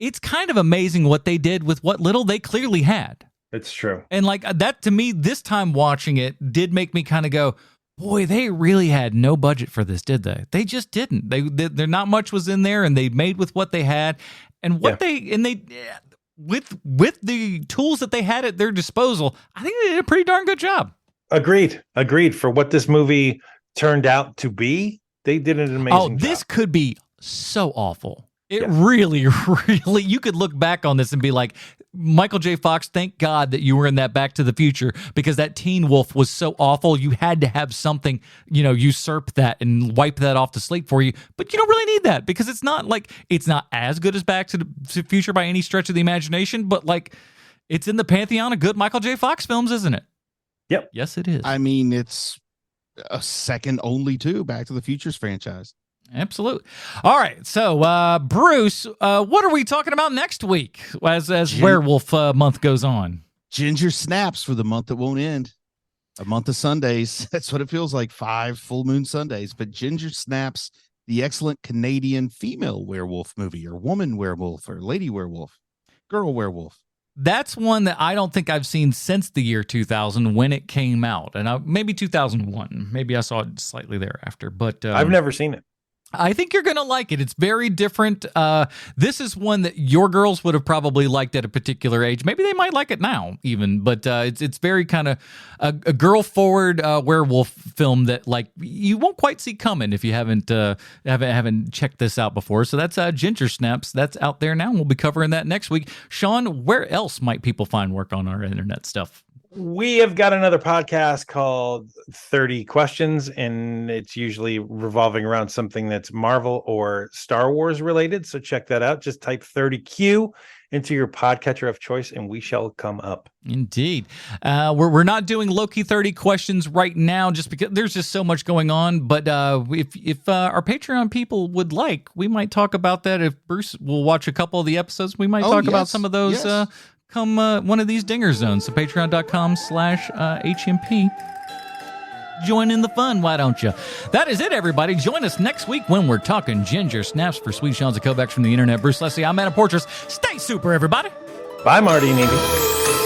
It's kind of amazing what they did with what little they clearly had. It's true. And like that, to me, this time watching it did make me kind of go, boy, they really had no budget for this, did they? They just didn't. There not much was in there, and they made with what they had, and with the tools that they had at their disposal. I think they did a pretty darn good job. Agreed. For what this movie turned out to be, they did an amazing job. This could be so awful. It really, really, you could look back on this and be like, Michael J. Fox, thank God that you were in that Back to the Future, because that Teen Wolf was so awful. You had to have something, usurp that and wipe that off the slate for you. But you don't really need that, because it's not as good as Back to the Future by any stretch of the imagination, but like it's in the pantheon of good Michael J. Fox films, isn't it? Yep. Yes, it is. I mean, it's a second only to Back to the Future's franchise. Absolutely. All right. So, Bruce, what are we talking about next week as Werewolf month goes on? Ginger snaps for the month that won't end. A month of Sundays. That's what it feels like. 5 full moon Sundays. But Ginger Snaps, the excellent Canadian female werewolf movie, or woman werewolf, or lady werewolf, girl werewolf. That's one that I don't think I've seen since the year 2000 when it came out. And maybe 2001. Maybe I saw it slightly thereafter. But I've never seen it. I think you're going to like it. It's very different. This is one that your girls would have probably liked at a particular age. Maybe they might like it now even, but it's very kind of a girl-forward werewolf film that like you won't quite see coming if you haven't checked this out before. So that's Ginger Snaps. That's out there now. We'll be covering that next week. Sean, where else might people find work on our internet stuff? We have got another podcast called 30 Questions, and it's usually revolving around something that's Marvel or Star Wars related. So check that out. Just type 30Q into your podcatcher of choice, and we shall come up. Indeed. We're not doing Loki 30 Questions right now just because there's just so much going on. But if our Patreon people would like, we might talk about that. If Bruce will watch a couple of the episodes, we might talk about some of those come one of these dinger zones. So patreon.com/HMP. Join in the fun, why don't you? That is it, everybody. Join us next week when we're talking Ginger Snaps. For Sweet Sean's and Kovacs from the internet, Bruce Leslie, I'm Adam Portress. Stay super, everybody. Bye, Marty and Evie.